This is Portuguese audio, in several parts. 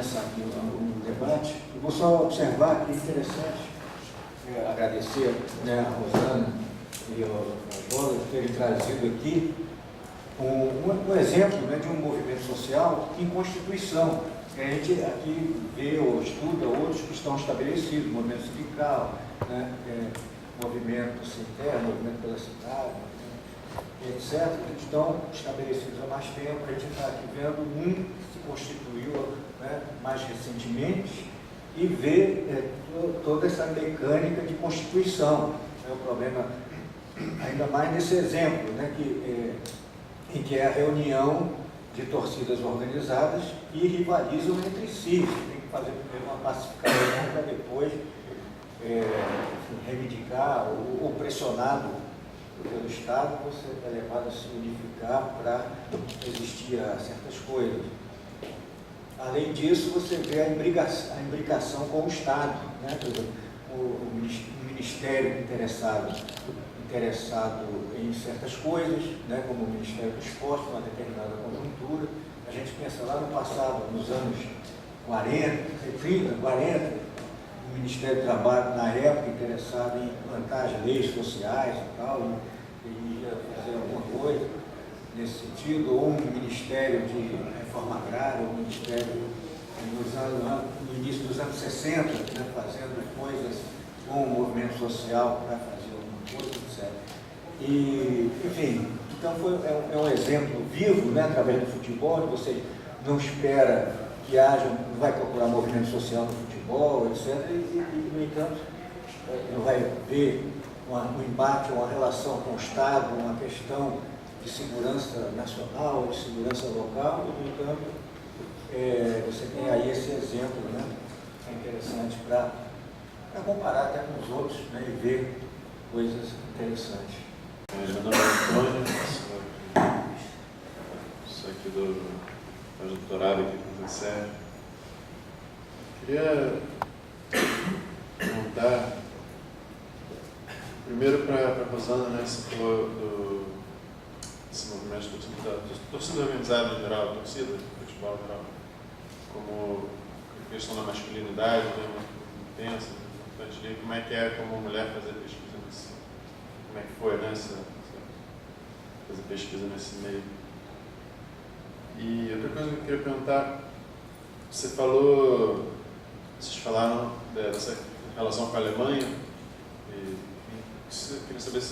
começar aqui o debate. Eu vou só observar que é interessante agradecer, né, a Rosana e ao Bola por terem trazido aqui um exemplo, né, de um movimento social em constituição. A gente aqui vê ou estuda outros que estão estabelecidos, movimento sindical, né, movimento sem terra, movimento pela cidade, etc., que estão estabelecidos há mais tempo. A gente está aqui vendo um que se constituiu, né, mais recentemente e vê toda essa mecânica de constituição. É o problema, ainda mais nesse exemplo, né, em que é a reunião de torcidas organizadas e rivalizam entre si. Tem que fazer primeiro uma pacificação para depois reivindicar ou pressionado pelo Estado, você é levado a se unificar para resistir a certas coisas. Além disso, você vê a imbricação com o Estado, né? Por exemplo, o Ministério interessado em certas coisas, né? Como o Ministério do Esporte, numa determinada conjuntura. A gente pensa lá no passado, nos anos 40, 30, 40, o Ministério do Trabalho, na época, interessado em implantar as leis sociais e tal, e ia fazer alguma coisa nesse sentido, ou um Ministério de Reforma Agrária, ou um Ministério no início dos anos 60, né, fazendo coisas com o movimento social para fazer alguma coisa, etc. E, enfim, então é um exemplo vivo, né, através do futebol, onde você não espera que haja, não vai procurar movimento social no futebol, etc., e no entanto, não vai ver um embate, uma relação com o Estado, uma questão de segurança nacional, de segurança local, e, no entanto, você tem aí esse exemplo, né, que é interessante para comparar até com os outros, né, e ver coisas interessantes. Meu nome é Antônio, sou aqui do doutorado aqui com o Zé. Queria perguntar primeiro para a Rosana, né, você falou desse movimento de torcida organizada em geral, torcida de futebol em geral, como a questão da masculinidade, né, muito intensa, importante ali. Como é como mulher fazer pesquisa nesse, como é que foi, né, fazer pesquisa nesse meio. E outra coisa que eu queria perguntar, vocês falaram dessa relação com a Alemanha, e eu queria saber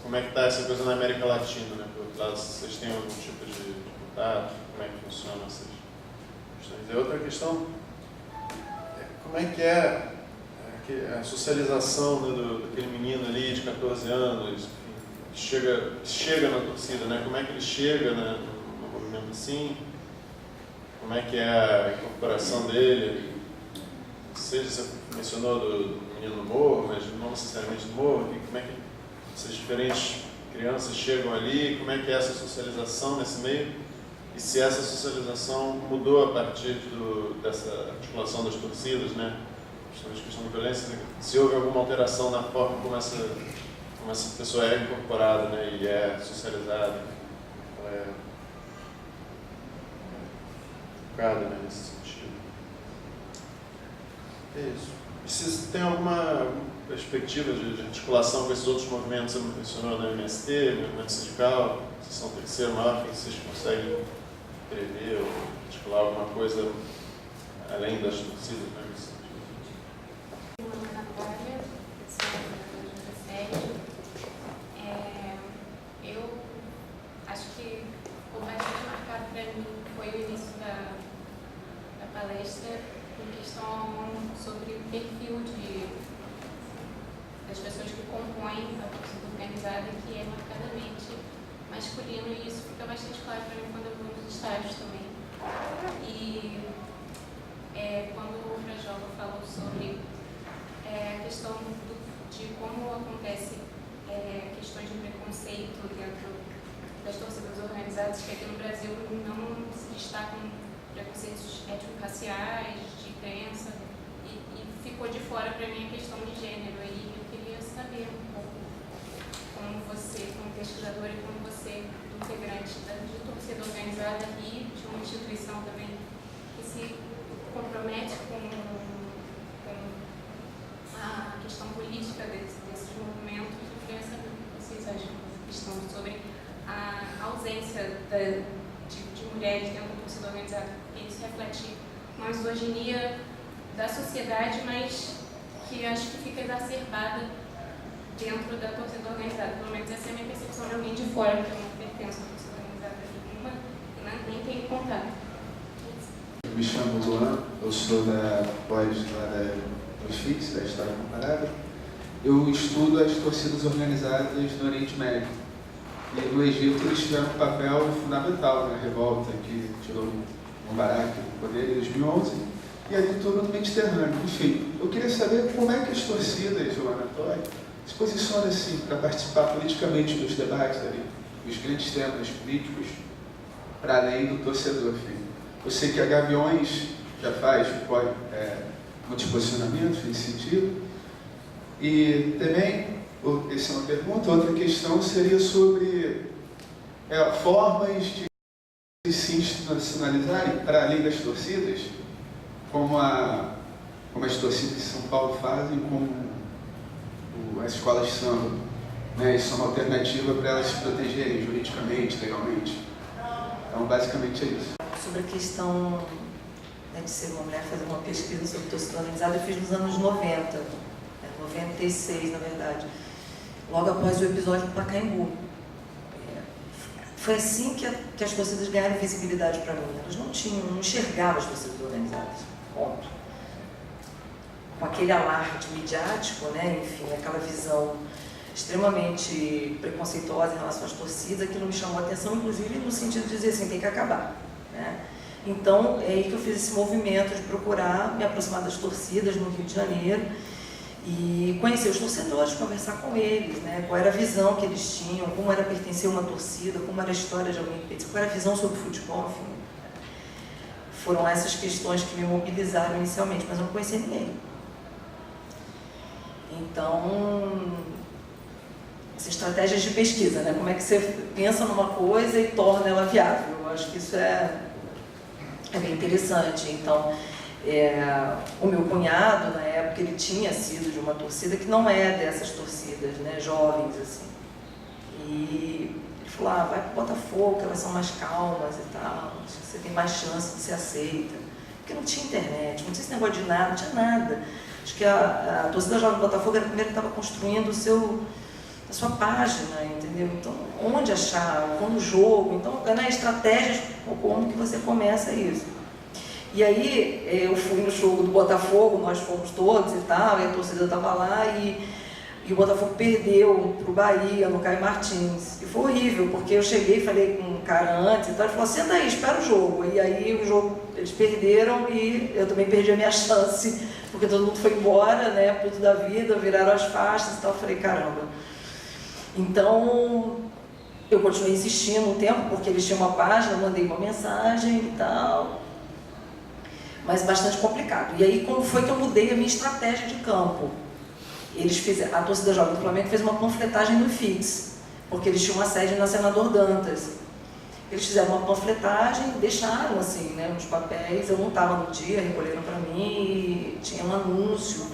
como é que está essa coisa na América Latina, né? Por outro lado, se vocês têm algum tipo de contato, como é que funcionam essas questões. E a outra questão como é que é a socialização, né, daquele menino ali de 14 anos, que chega na torcida, né? Como é que ele chega, né, no movimento assim? Como é que é a incorporação dele? Seja, você mencionou do menino do morro, mas não necessariamente do morro, como é que essas diferentes crianças chegam ali, como é que é essa socialização nesse meio, e se essa socialização mudou a partir dessa articulação das torcidas, né? Justamente questão de violência, se houve alguma alteração na forma como essa pessoa é incorporada, né, e é socializada, educada, né, nesse sentido. É isso. E se tem alguma perspectiva de articulação com esses outros movimentos, você mencionou na MST, movimento sindical, seção terceira, maior, que vocês conseguem prever ou articular alguma coisa além das torcidas, né? Eu acho que o mais marcado para mim foi o início da palestra em questão sobre o perfil das pessoas que compõem a torcida organizada, que é marcadamente masculino, e isso fica bastante claro para mim quando eu vou nos estádios também. E quando o Frajola falou sobre a questão de como acontece questões de preconceito dentro das torcidas organizadas, que aqui no Brasil não se destacam preconceitos étnico-raciais, de crença, e ficou de fora para mim a questão de gênero. E eu queria saber um pouco como você, como pesquisadora, e como você, integrante de torcida organizada e de uma instituição também, que se reflete uma misoginia da sociedade, mas que acho que fica exacerbada dentro da torcida organizada. Pelo menos essa é a minha percepção de alguém de fora, que eu não pertenço à torcida organizada nenhuma, e nem tenho contato. Me chamo Luan, eu sou da pós lá dos FIX, da História Comparada. Eu estudo as torcidas organizadas no Oriente Médio. E no Egito eles tiveram um papel fundamental na revolta que tirou Mubarak do poder em 2011, e ali todo no Mediterrâneo. Enfim, eu queria saber como é que as torcidas, Joana Antônio, se posicionam assim para participar politicamente dos debates ali, dos grandes temas políticos, para além do torcedor. Enfim. Eu sei que a Gaviões já faz muitos posicionamentos nesse sentido. E também, essa é uma pergunta, outra questão seria sobre formas de se institucionalizarem para além das torcidas, como as torcidas de São Paulo fazem, como as escolas de samba. Né? Isso é uma alternativa para elas se protegerem juridicamente, legalmente. Então, basicamente é isso. Sobre a questão de ser uma mulher, fazer uma pesquisa sobre torcida organizada, eu fiz nos anos 90, 96 na verdade, logo após o episódio do Pacaembu. Foi assim que as torcidas ganharam visibilidade para mim. Elas não enxergavam as torcidas organizadas, ponto. Com aquele alarde midiático, né? Enfim, aquela visão extremamente preconceituosa em relação às torcidas, aquilo me chamou a atenção, inclusive no sentido de dizer assim, tem que acabar. Né? Então, é aí que eu fiz esse movimento de procurar me aproximar das torcidas no Rio de Janeiro e conhecer os torcedores, conversar com eles, né? Qual era a visão que eles tinham, como era pertencer a uma torcida, como era a história de alguém que pertencia, qual era a visão sobre o futebol, enfim. Foram essas questões que me mobilizaram inicialmente, mas eu não conhecia ninguém. Então, essa estratégia de pesquisa, né? Como é que você pensa numa coisa e torna ela viável? Eu acho que isso é bem interessante. Então, o meu cunhado, na época, ele tinha sido de uma torcida que não é dessas torcidas, né? Jovens, assim. E ele falou, vai pro Botafogo, que elas são mais calmas e tal, acho que você tem mais chance de ser aceita. Porque não tinha internet, não tinha esse negócio de nada, não tinha nada. Acho que a torcida jovem do Botafogo era a primeira que estava construindo a sua página, entendeu? Então, onde achar, como jogo, então, estratégias, como que você começa isso. E aí, eu fui no jogo do Botafogo, nós fomos todos e tal, e a torcida estava lá, e o Botafogo perdeu para o Bahia, no Caio Martins. E foi horrível, porque eu cheguei e falei com um cara antes e tal, ele falou, senta aí, espera o jogo. E aí, o jogo, eles perderam e eu também perdi a minha chance, porque todo mundo foi embora, né, puto da vida, viraram as faixas e tal. Eu falei, caramba. Então, eu continuei insistindo um tempo, porque eles tinham uma página, mandei uma mensagem e tal, mas bastante complicado. E aí, como foi que eu mudei a minha estratégia de campo? A torcida jovem do Flamengo fez uma panfletagem no FIX, porque eles tinham uma sede na Senador Dantas. Eles fizeram uma panfletagem, deixaram assim, né, nos papéis, eu não estava no dia, recolheram para mim, e tinha um anúncio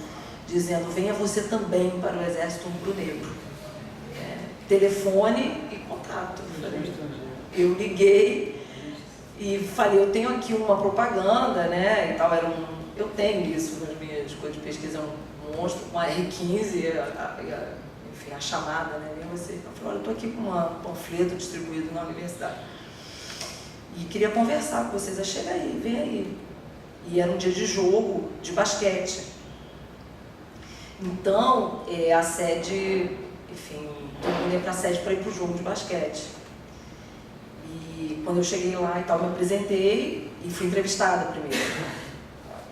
dizendo, venha você também para o Exército Rubro-Negro. Telefone e contato. Eu liguei e falei, eu tenho aqui uma propaganda, né, e tal, eu tenho isso nas minhas coisas de pesquisa, um monstro com a R15, enfim, a chamada, né, eu falei, olha, eu estou aqui com um panfleto distribuído na universidade e queria conversar com vocês, chega aí, vem aí. E era um dia de jogo de basquete. Então, a sede, enfim, eu mudei para a sede para ir para o jogo de basquete. E quando eu cheguei lá e tal, me apresentei e fui entrevistada primeiro.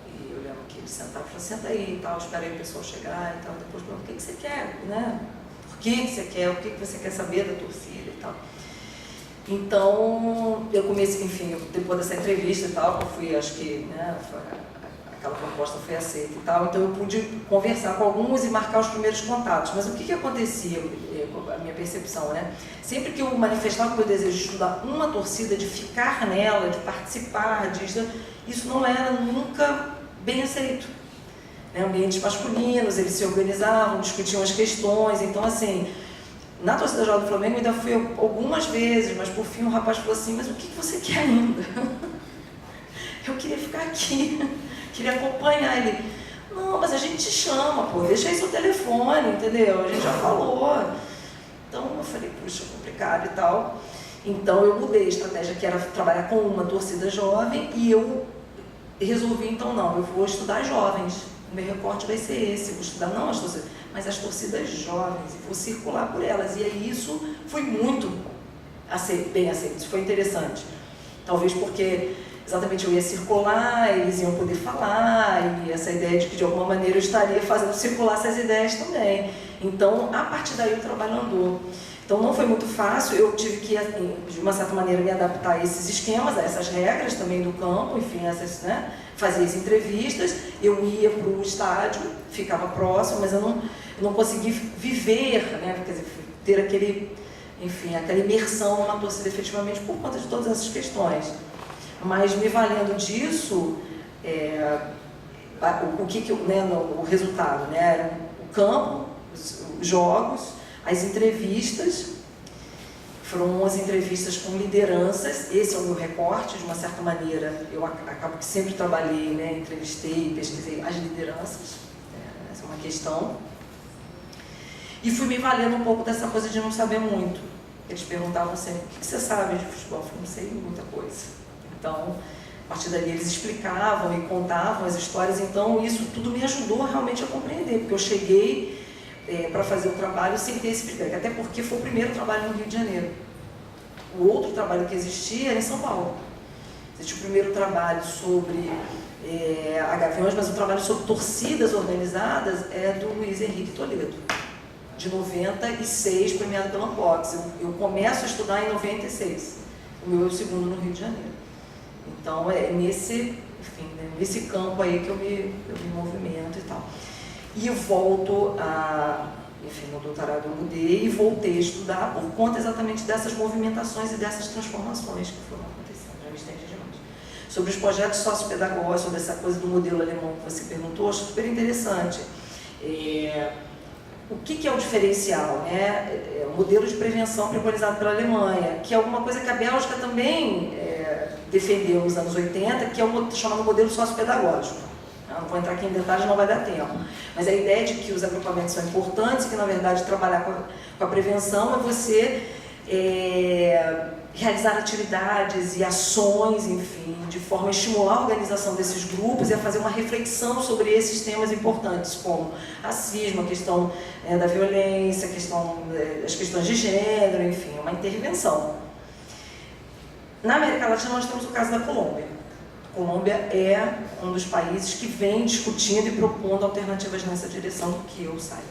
E eu lembro que ele sentava e falou, senta aí e tal, esperei o pessoal chegar e tal. Depois perguntou, o que você quer, né? Por que você quer? O que você quer saber da torcida e tal? Então, eu comecei, enfim, depois dessa entrevista e tal, eu fui, acho que, né, aquela proposta foi aceita e tal, então eu pude conversar com alguns e marcar os primeiros contatos. Mas o que acontecia, a minha percepção, né? Sempre que eu manifestava o meu desejo de estudar uma torcida, de ficar nela, de participar disso, isso não era nunca bem aceito. Né? Ambientes masculinos, eles se organizavam, discutiam as questões, então assim, na torcida jovem do Flamengo eu ainda fui algumas vezes, mas por fim o rapaz falou assim, mas o que você quer ainda? Eu queria queria ficar aqui, queria acompanhar ele. Não, mas a gente te chama, pô, deixa aí seu telefone, entendeu? A gente já falou. Então eu falei, puxa, complicado e tal. Então eu mudei a estratégia, que era trabalhar com uma torcida jovem, e eu resolvi, então, não, eu vou estudar jovens. O meu recorte vai ser esse, vou estudar não as torcidas, mas as torcidas jovens, e vou circular por elas. E aí isso foi muito bem aceito, isso foi interessante. Talvez porque exatamente eu ia circular, eles iam poder falar, e essa ideia de que de alguma maneira eu estaria fazendo circular essas ideias também. Então, a partir daí o trabalho andou. Então não foi muito fácil, eu tive que, de uma certa maneira, me adaptar a esses esquemas, a essas regras também do campo, enfim, né, fazer as entrevistas, eu ia para o estádio, ficava próximo, mas eu não consegui viver, né, quer dizer, ter aquela imersão numa torcida efetivamente por conta de todas essas questões. Mas me valendo disso, o resultado, né, era o campo, os jogos, as entrevistas, foram 11 entrevistas com lideranças, esse é o meu recorte, de uma certa maneira, eu acabo que sempre trabalhei, né, entrevistei, pesquisei as lideranças, essa é uma questão, e fui me valendo um pouco dessa coisa de não saber muito. Eles perguntavam sempre, o que você sabe de futebol? Eu falei, não sei muita coisa. Então, a partir dali eles explicavam e contavam as histórias, então isso tudo me ajudou realmente a compreender, porque eu cheguei para fazer o trabalho sem ter esse feedback, até porque foi o primeiro trabalho no Rio de Janeiro. O outro trabalho que existia era em São Paulo. Existe o primeiro trabalho sobre a Gaviões, mas o trabalho sobre torcidas organizadas é do Luiz Henrique Toledo, de 96, premiado pela Unbox. Eu começo a estudar em 96, o meu é o segundo no Rio de Janeiro. Então é nesse campo aí que eu me movimento e tal. E eu volto no doutorado eu mudei e voltei a estudar por conta exatamente dessas movimentações e dessas transformações que foram acontecendo. Já me estendi demais. Sobre os projetos sociopedagógicos, sobre essa coisa do modelo alemão que você perguntou, acho super interessante. O que é o diferencial, né? O modelo de prevenção preconizado pela Alemanha, que é alguma coisa que a Bélgica também defendeu nos anos 80, que é o chamado modelo sociopedagógico. Não vou entrar aqui em detalhes, não vai dar tempo. Mas a ideia de que os agrupamentos são importantes, que na verdade trabalhar com a prevenção é você realizar atividades e ações, enfim, de forma a estimular a organização desses grupos e a fazer uma reflexão sobre esses temas importantes, como racismo, a questão da violência, as questões de gênero, enfim, uma intervenção. Na América Latina nós temos o caso da Colômbia. A Colômbia é um dos países que vem discutindo e propondo alternativas nessa direção do que eu saiba.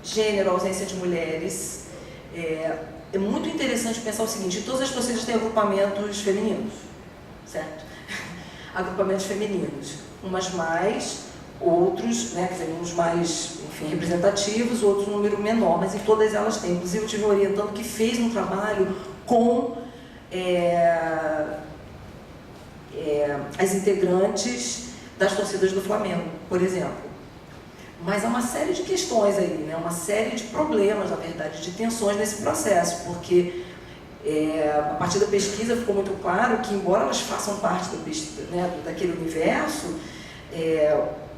Gênero, ausência de mulheres. É muito interessante pensar o seguinte: todas as torcidas têm agrupamentos femininos, certo? Agrupamentos femininos, umas mais, outros, né, quer dizer, uns mais, enfim, representativos, outros um número menor, mas em todas elas têm. Inclusive eu tive um orientando que fez um trabalho com as integrantes das torcidas do Flamengo, por exemplo. Mas há uma série de questões aí, né? Uma série de problemas, na verdade, de tensões nesse processo, porque a partir da pesquisa ficou muito claro que, embora elas façam parte daquele universo,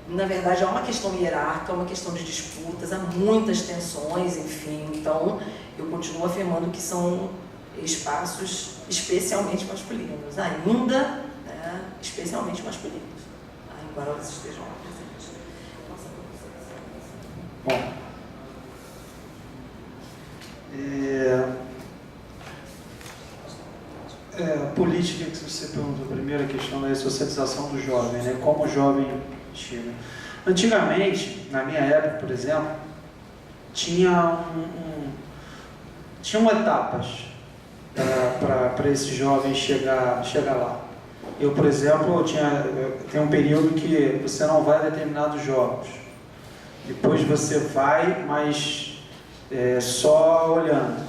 na verdade há uma questão hierárquica, uma questão de disputas, há muitas tensões, enfim. Então, eu continuo afirmando que são espaços especialmente masculinos, ainda, né, especialmente masculinos, embora elas estejam lá presentes. Bom, a política que você perguntou, a primeira questão da socialização do jovem, né? Como o jovem chega. Antigamente, na minha época, por exemplo, tinham etapas para esse jovem chegar lá. Eu, por exemplo, tem um período que você não vai a determinados jogos. Depois você vai, mas só olhando.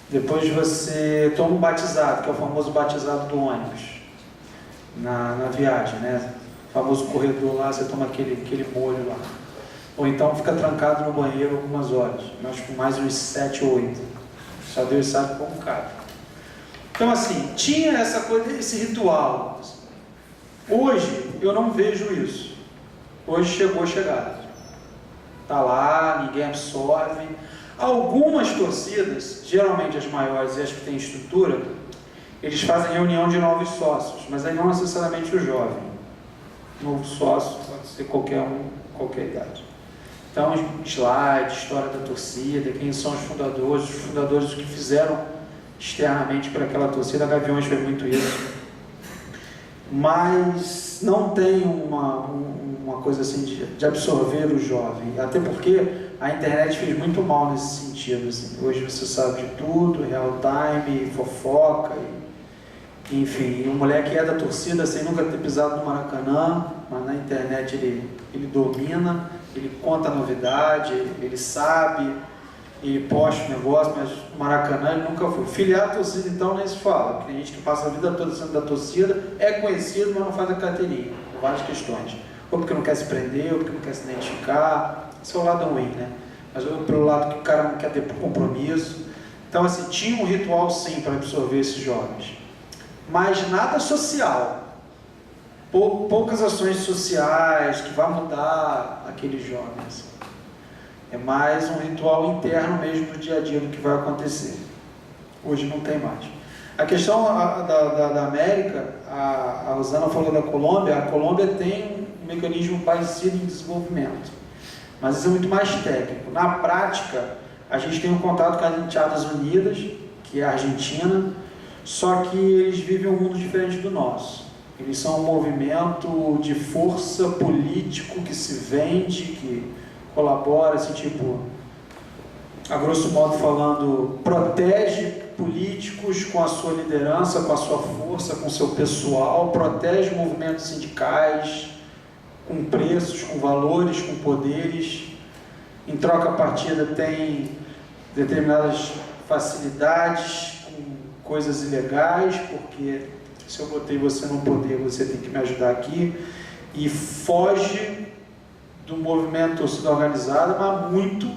Depois você toma um batizado, que é o famoso batizado do ônibus, na viagem, né? O famoso corredor lá, você toma aquele molho lá. Ou então fica trancado no banheiro algumas horas, acho que mais uns 7 ou 8. Só Deus sabe como cabe. Então, assim, tinha essa coisa, esse ritual. Hoje, eu não vejo isso. Hoje chegou a chegada. Está lá, ninguém absorve. Algumas torcidas, geralmente as maiores e as que têm estrutura, eles fazem reunião de novos sócios, mas aí não necessariamente o jovem. Novo sócio pode ser qualquer um, qualquer idade. Então, slide, história da torcida, quem são os fundadores que fizeram externamente para aquela torcida. A Gaviões fez muito isso. Mas não tem uma coisa assim de absorver o jovem, até porque a internet fez muito mal nesse sentido. Assim. Hoje você sabe de tudo, real time, fofoca, enfim, um moleque é da torcida sem nunca ter pisado no Maracanã, mas na internet ele domina, ele conta a novidade, ele sabe, ele posta o negócio, mas no Maracanã ele nunca foi. Filiar a torcida, então, nem se fala. Tem gente que passa a vida toda sendo da torcida, é conhecido, mas não faz a carteirinha, por várias questões. Ou porque não quer se prender, ou porque não quer se identificar. Esse é o lado ruim, né? Mas pelo lado que o cara não quer ter compromisso. Então, assim, tinha um ritual, sim, para absorver esses jovens. Mas nada social. Poucas ações sociais que vão mudar aqueles jovens. É mais um ritual interno mesmo do dia a dia do que vai acontecer. Hoje não tem mais. A questão da América, a Rosana falou da Colômbia. A Colômbia tem um mecanismo parecido em desenvolvimento, mas isso é muito mais técnico. Na prática, a gente tem um contato com as Estados Unidas, que é a Argentina, só que eles vivem um mundo diferente do nosso. Eles são um movimento de força político que se vende, que colabora, assim, tipo, a grosso modo falando, protege políticos com a sua liderança, com a sua força, com o seu pessoal, protege movimentos sindicais, com preços, com valores, com poderes. Em troca, a partida tem determinadas facilidades, com coisas ilegais, porque se eu botei você no poder, você tem que me ajudar aqui, e foge do movimento torcida organizada, mas muito,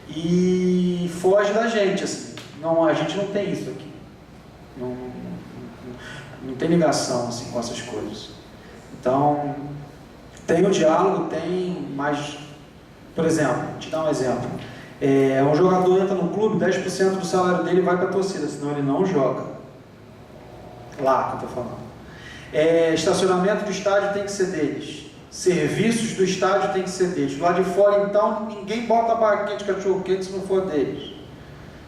e foge da gente, assim. Não, a gente não tem isso aqui, não tem ligação assim, com essas coisas. Então, tem o diálogo, tem, mas, por exemplo, vou te dar um exemplo, um jogador entra no clube, 10% do salário dele vai para a torcida, senão ele não joga. Lá que eu estou falando. Estacionamento do estádio tem que ser deles. Serviços do estádio tem que ser deles. Lá de fora, então, ninguém bota a barraquinha de cachorro-quente se não for deles.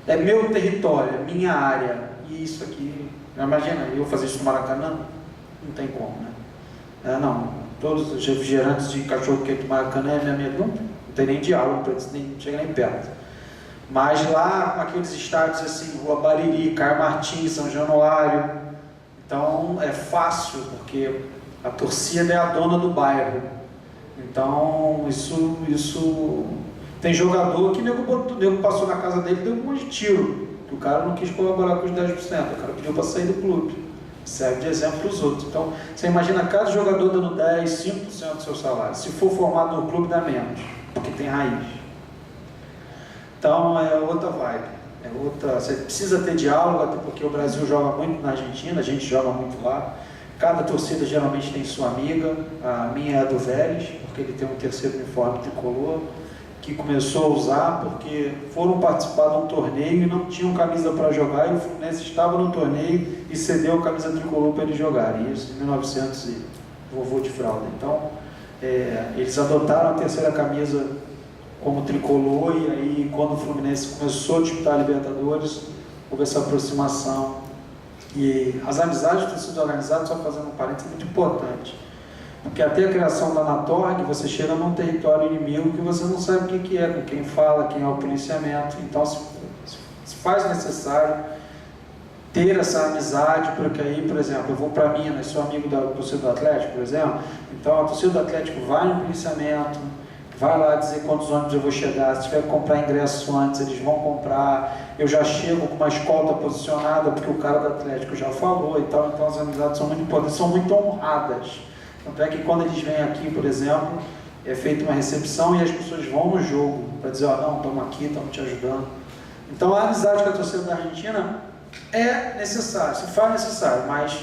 É meu território, é minha área. E isso aqui, imagina, eu fazer isso no Maracanã? Não tem como, né? Não, todos os refrigerantes de cachorro-quente do Maracanã é minha amiga. Não tem nem diálogo para isso, nem chega nem perto. Mas lá, aqueles estádios assim, Rua Bariri, Caio Martins, São Januário, então é fácil, porque a torcida é a dona do bairro. Então, isso tem jogador que o nego passou na casa dele e deu um monte de tiro, que o cara não quis colaborar com os 10%, o cara pediu para sair do clube. Serve de exemplo para os outros. Então, você imagina cada jogador dando 10%, 5% do seu salário. Se for formado no clube, dá menos, porque tem raiz. Então, é outra vibe. Você precisa ter diálogo, até porque o Brasil joga muito na Argentina, a gente joga muito lá. Cada torcida geralmente tem sua amiga. A minha é a do Vélez, porque ele tem um terceiro uniforme tricolor, que começou a usar porque foram participar de um torneio e não tinham camisa para jogar, e o Fluminense estava no torneio e cedeu a camisa tricolor para eles jogarem. Isso em 1900 e vovô de fralda. Então, eles adotaram a terceira camisa como tricolor, e aí quando o Fluminense começou a disputar a Libertadores, houve essa aproximação. E as amizades têm sido organizadas, só fazendo um parênteses, muito importante. Porque até a criação da Anatorg, você chega num território inimigo que você não sabe o que é, com quem fala, quem é o policiamento. Então se faz necessário ter essa amizade, porque aí, por exemplo, eu vou para Minas, sou amigo da torcida do Atlético, por exemplo, então a torcida do Atlético vai no policiamento, vai lá dizer quantos ônibus eu vou chegar, se tiver que comprar ingresso antes, eles vão comprar, eu já chego com uma escolta posicionada, porque o cara do Atlético já falou e tal, então as amizades são muito importantes, são muito honradas. Tanto é que quando eles vêm aqui, por exemplo, é feita uma recepção e as pessoas vão no jogo para dizer, não, estamos aqui, estamos te ajudando. Então a amizade com a torcida da Argentina é necessária, se faz necessário, mas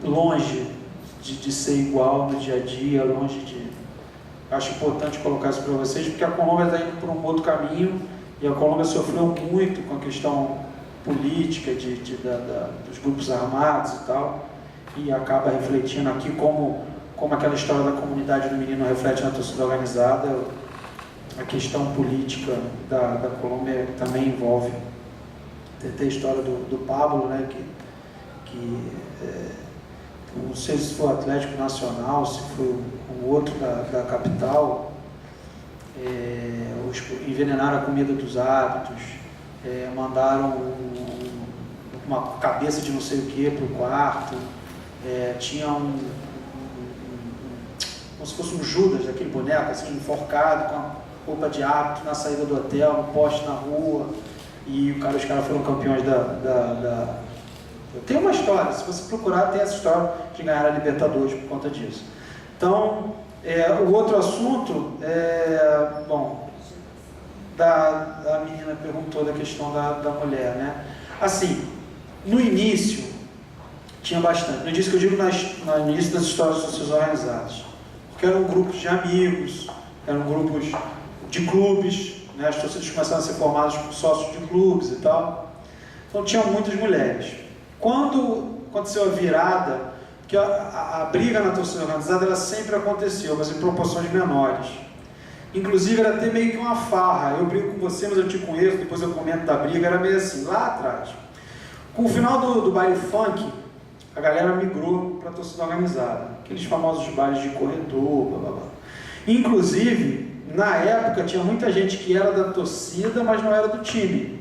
longe de ser igual no dia a dia, longe de... Acho importante colocar isso para vocês, porque a Colômbia está indo por um outro caminho, e a Colômbia sofreu muito com a questão política dos grupos armados e tal, e acaba refletindo aqui como aquela história da comunidade do menino reflete na torcida organizada. A questão política da Colômbia também envolve. Tem a história do Pablo, né, não sei se foi o Atlético Nacional, se foi o outro da capital, envenenaram a comida dos árbitros, mandaram uma cabeça de não sei o que para o quarto, tinha como se fosse um Judas, aquele boneco assim, enforcado com a roupa de árbitro na saída do hotel, no poste na rua, e os caras foram campeões Tem uma história, se você procurar, tem essa história de ganhar a Libertadores por conta disso. Então, o outro assunto bom, a menina perguntou da questão da mulher, né? Assim, no início, tinha bastante. No início que eu digo, no início das histórias sociais organizadas. Porque eram grupos de amigos, eram grupos de clubes, né? As torcidas começaram a ser formadas por sócios de clubes e tal. Então, tinham muitas mulheres. Quando aconteceu a virada, porque a briga na torcida organizada ela sempre aconteceu, mas em proporções menores. Inclusive era até meio que uma farra. Eu brigo com você, mas eu te conheço, depois eu comento da briga, era meio assim, lá atrás. Com o final do baile funk, a galera migrou para a torcida organizada. Aqueles famosos bailes de corredor, blá blá blá. Inclusive, na época tinha muita gente que era da torcida, mas não era do time.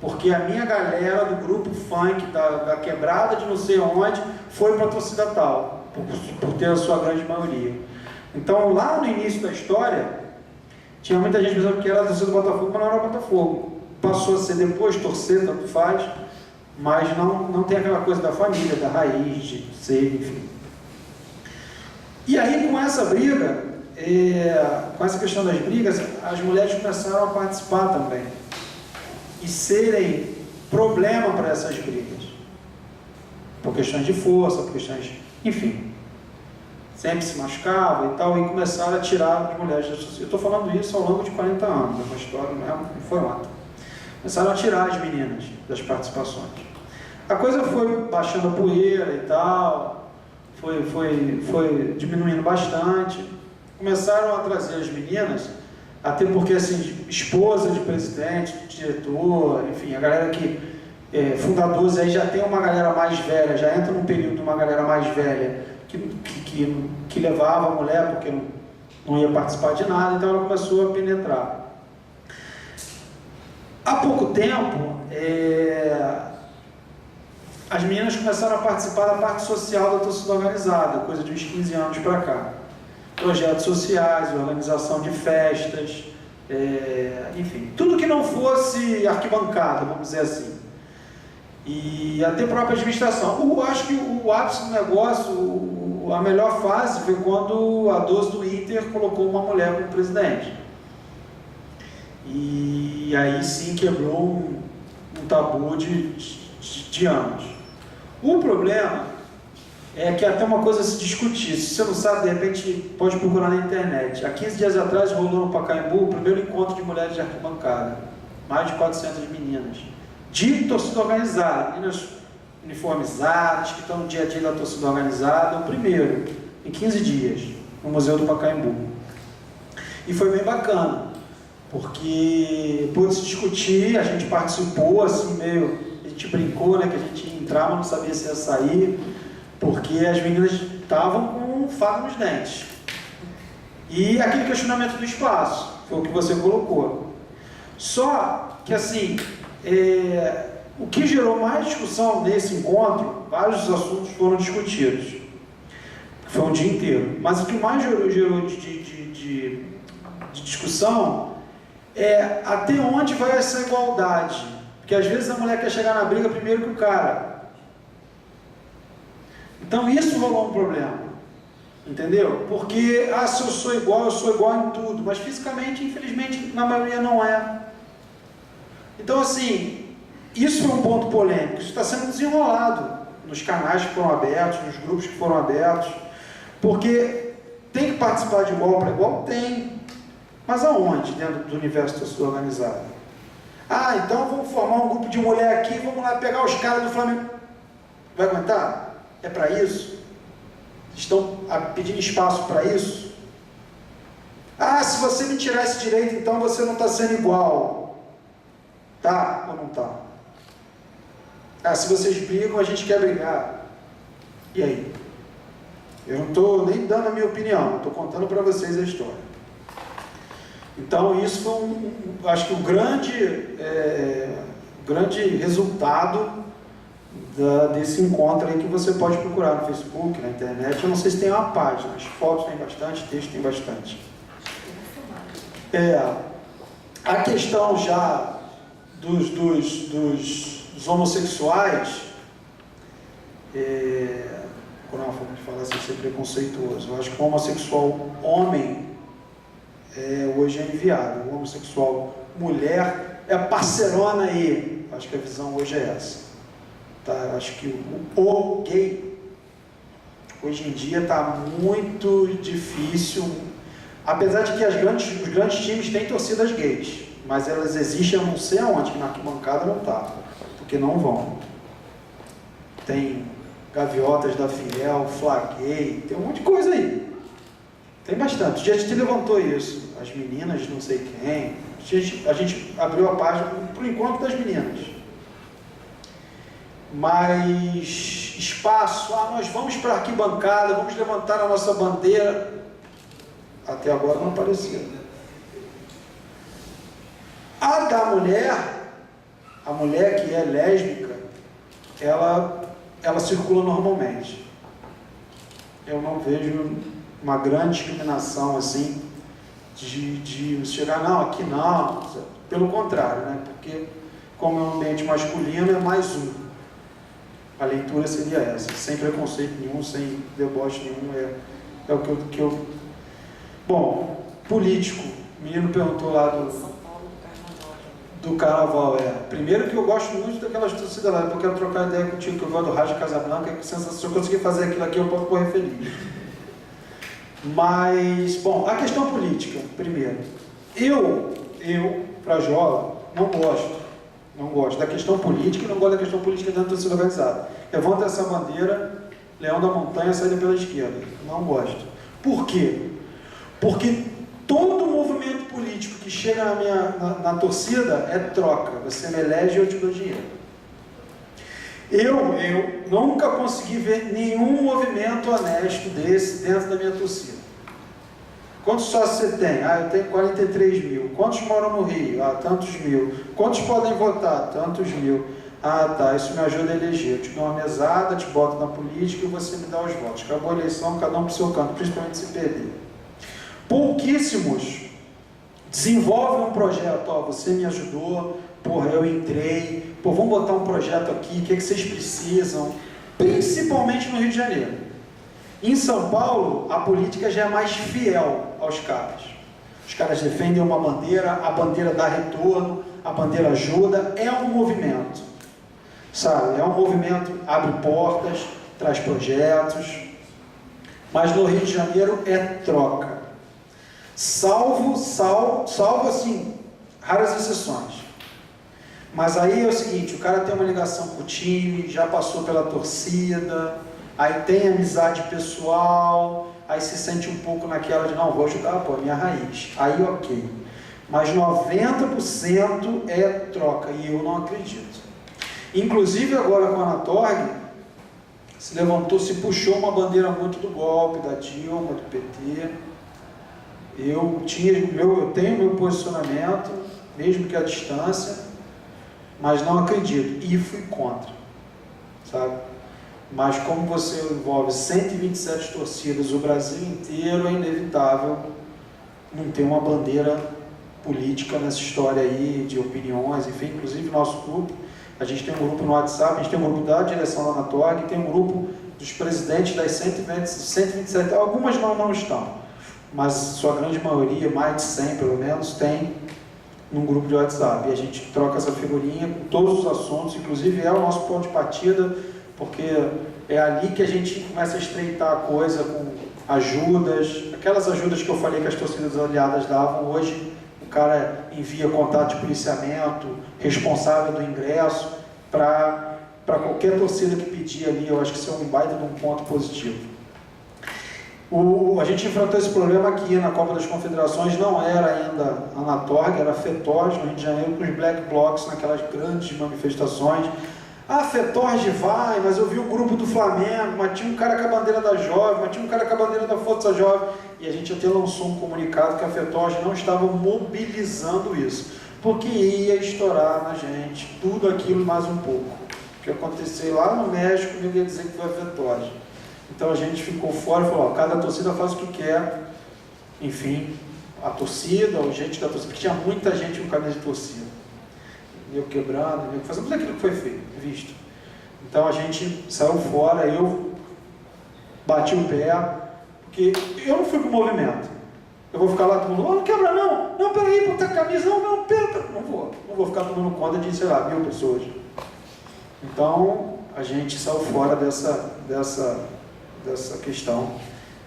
Porque a minha galera do grupo funk, da quebrada de não sei onde, foi para a torcida tal, por ter a sua grande maioria. Então, lá no início da história, tinha muita gente pensando que era a torcida do Botafogo, mas não era o Botafogo. Passou a ser depois, torcer, tanto faz, mas não tem aquela coisa da família, da raiz, de ser, enfim. E aí, com essa briga, com essa questão das brigas, as mulheres começaram a participar também. E serem problema para essas brigas. Por questões de força, por questões... Enfim. Sempre se machucavam e tal, e começaram a tirar as mulheres da sociedade. Eu estou falando isso ao longo de 40 anos, é uma história, não foi ontem. Começaram a tirar as meninas das participações. A coisa foi baixando a poeira e tal, foi diminuindo bastante. Começaram a trazer as meninas, até porque, assim, esposa de presidente, de diretor, enfim, a galera que, fundadores, aí já tem uma galera mais velha, já entra num período de uma galera mais velha, que levava a mulher, porque não ia participar de nada, então ela começou a penetrar. Há pouco tempo, as meninas começaram a participar da parte social da torcida organizada, coisa de uns 15 anos para cá. Projetos sociais, organização de festas, enfim, tudo que não fosse arquibancada, vamos dizer assim. E até própria administração. Eu acho que o ápice do negócio, a melhor fase foi quando a 12 do Inter colocou uma mulher como presidente. E aí sim quebrou um tabu de anos. O problema é que até uma coisa a se discutir. Se você não sabe, de repente pode procurar na internet. Há 15 dias atrás rolou no Pacaembu o primeiro encontro de mulheres de arquibancada. Mais de 400 meninas. De torcida organizada. Meninas uniformizadas, que estão no dia a dia da torcida organizada. O primeiro, em 15 dias, no Museu do Pacaembu. E foi bem bacana, porque pôde se discutir, a gente participou, assim, meio... A gente brincou, né, que a gente ia entrar, mas não sabia se ia sair. Porque as meninas estavam com um fato nos dentes. E aquele questionamento do espaço, foi o que você colocou. Só que, assim, o que gerou mais discussão nesse encontro, vários assuntos foram discutidos. Foi um dia inteiro. Mas o que mais gerou de discussão é até onde vai essa igualdade. Porque às vezes a mulher quer chegar na briga primeiro que o cara. Então isso rolou um problema, entendeu? Porque, se eu sou igual em tudo, mas fisicamente, infelizmente, na maioria não é. Então, assim, isso é um ponto polêmico, isso está sendo desenrolado nos canais que foram abertos, nos grupos que foram abertos, porque tem que participar de igual para igual? Tem. Mas aonde dentro do universo da torcida organizada? Ah, então vamos formar um grupo de mulher aqui, vamos lá pegar os caras do Flamengo. Vai aguentar? É para isso? Estão pedindo espaço para isso? Ah, se você me tirar esse direito, então você não está sendo igual. Tá ou não tá? Ah, se vocês brigam, a gente quer brigar. E aí? Eu não estou nem dando a minha opinião, estou contando para vocês a história. Então, isso foi acho que o grande resultado desse encontro aí que você pode procurar no Facebook, na internet. Eu não sei se tem uma página, as fotos tem bastante, texto tem bastante. A questão já dos homossexuais, quando é uma forma de falar sem ser preconceituoso, eu acho que o homossexual homem hoje é enviado, o homossexual mulher é parcerona aí, acho que a visão hoje é essa. Tá? Eu acho que o gay hoje em dia está muito difícil, apesar de que os grandes times têm torcidas gays, mas elas existem, eu não sei aonde, que na arquibancada não está, porque não vão. Tem Gaviotas da Fiel, Fla Gay, tem um monte de coisa aí. Tem bastante. O gente levantou isso. As meninas, não sei quem. A gente abriu a página para o encontro das meninas. Mas espaço, nós vamos para a arquibancada, vamos levantar a nossa bandeira. Até agora não apareceu. A da mulher, a mulher que é lésbica, ela circula normalmente. Eu não vejo uma grande discriminação assim, de chegar, não, aqui não. Pelo contrário, né? Porque como é um ambiente masculino, é mais um. A leitura seria essa, sem preconceito nenhum, sem deboche nenhum, é o que eu... Bom, político, o menino perguntou lá do carnaval, Primeiro que eu gosto muito daquelas torcidas lá, eu quero trocar ideia contigo, que eu gosto do Rádio Casablanca, que se eu conseguir fazer aquilo aqui, eu posso correr feliz. Mas, bom, a questão política, primeiro. Eu, Frajola, não gosto da questão política e não gosto da questão política dentro da torcida organizada. Levanta essa bandeira, Leão da Montanha, saída pela esquerda. Não gosto. Por quê? Porque todo movimento político que chega na torcida é troca. Você me elege e eu te dou dinheiro. Eu nunca consegui ver nenhum movimento honesto desse dentro da minha torcida. Quantos sócios você tem? Eu tenho 43 mil. Quantos moram no Rio? Tantos mil. Quantos podem votar? Tantos mil. Tá, isso me ajuda a eleger. Eu te dou uma mesada, te boto na política e você me dá os votos. Acabou a eleição, cada um para o seu canto, principalmente se perder. Pouquíssimos desenvolvem um projeto. Você me ajudou, eu entrei, vamos botar um projeto aqui, o que vocês precisam? Principalmente no Rio de Janeiro. Em São Paulo, a política já é mais fiel aos caras. Os caras defendem uma bandeira, a bandeira dá retorno, a bandeira ajuda, é um movimento. Sabe? É um movimento, abre portas, traz projetos. Mas no Rio de Janeiro é troca. Salvo assim, raras exceções. Mas aí é o seguinte, o cara tem uma ligação com o time, já passou pela torcida, aí tem amizade pessoal, aí se sente um pouco naquela de, não, vou ajudar, minha raiz. Aí ok. Mas 90% é troca, e eu não acredito. Inclusive agora com a Anatorg, se levantou, se puxou uma bandeira muito do golpe, da Dilma, do PT. Eu tenho meu posicionamento, mesmo que à distância, mas não acredito, e fui contra, sabe? Mas como você envolve 127 torcidas, o Brasil inteiro, é inevitável não ter uma bandeira política nessa história aí, de opiniões, enfim, inclusive nosso grupo, a gente tem um grupo no WhatsApp, a gente tem um grupo da direção da Anatorg, tem um grupo dos presidentes das 127, algumas não estão, mas sua grande maioria, mais de 100 pelo menos, tem num grupo de WhatsApp. E a gente troca essa figurinha com todos os assuntos, inclusive é o nosso ponto de partida, porque é ali que a gente começa a estreitar a coisa com ajudas, aquelas ajudas que eu falei que as torcidas aliadas davam. Hoje o cara envia contato de policiamento, responsável do ingresso, para qualquer torcida que pedir ali. Eu acho que isso é um baita de um ponto positivo. A gente enfrentou esse problema aqui na Copa das Confederações, não era ainda a Anatorg, era a FETORG, no Rio de Janeiro, com os Black Blocs, naquelas grandes manifestações. Ah, a FETORG vai, mas eu vi o grupo do Flamengo, mas tinha um cara com a bandeira da Jovem, mas tinha um cara com a bandeira da Força Jovem. E a gente até lançou um comunicado que a FETORG não estava mobilizando isso, porque ia estourar na gente tudo aquilo e mais um pouco. O que aconteceu lá no México, ninguém ia dizer que foi a FETORG. Então a gente ficou fora e falou, ó, cada torcida faz o que quer, enfim, a torcida, o gente da torcida, porque tinha muita gente com camisa de torcida, eu quebrando, fazendo tudo aquilo que foi feito, visto. Então a gente saiu fora, eu bati o pé, porque eu não fui pro movimento. Eu vou ficar lá todo mundo, oh, não quebra não, não, peraí, botar a camisa, não, pera, não vou ficar tomando conta de, sei lá, 1000 pessoas. Então a gente saiu fora dessa questão,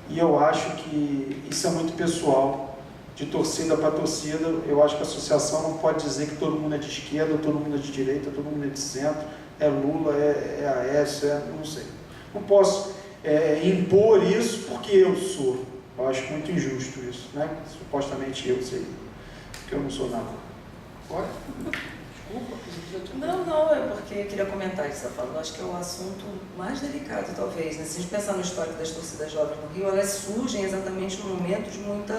e eu acho que isso é muito pessoal, de torcida para torcida. Eu acho que a associação não pode dizer que todo mundo é de esquerda, todo mundo é de direita, todo mundo é de centro, é Lula, é Aécio, não sei. Não posso impor isso porque eu sou. Eu acho muito injusto isso, né? Supostamente eu sei, porque eu não sou nada. Pode? Não, é porque eu queria comentar isso que você está falando. Acho que é o assunto mais delicado, talvez, né? Se a gente pensar no histórico das torcidas jovens no Rio, elas surgem exatamente num momento de muito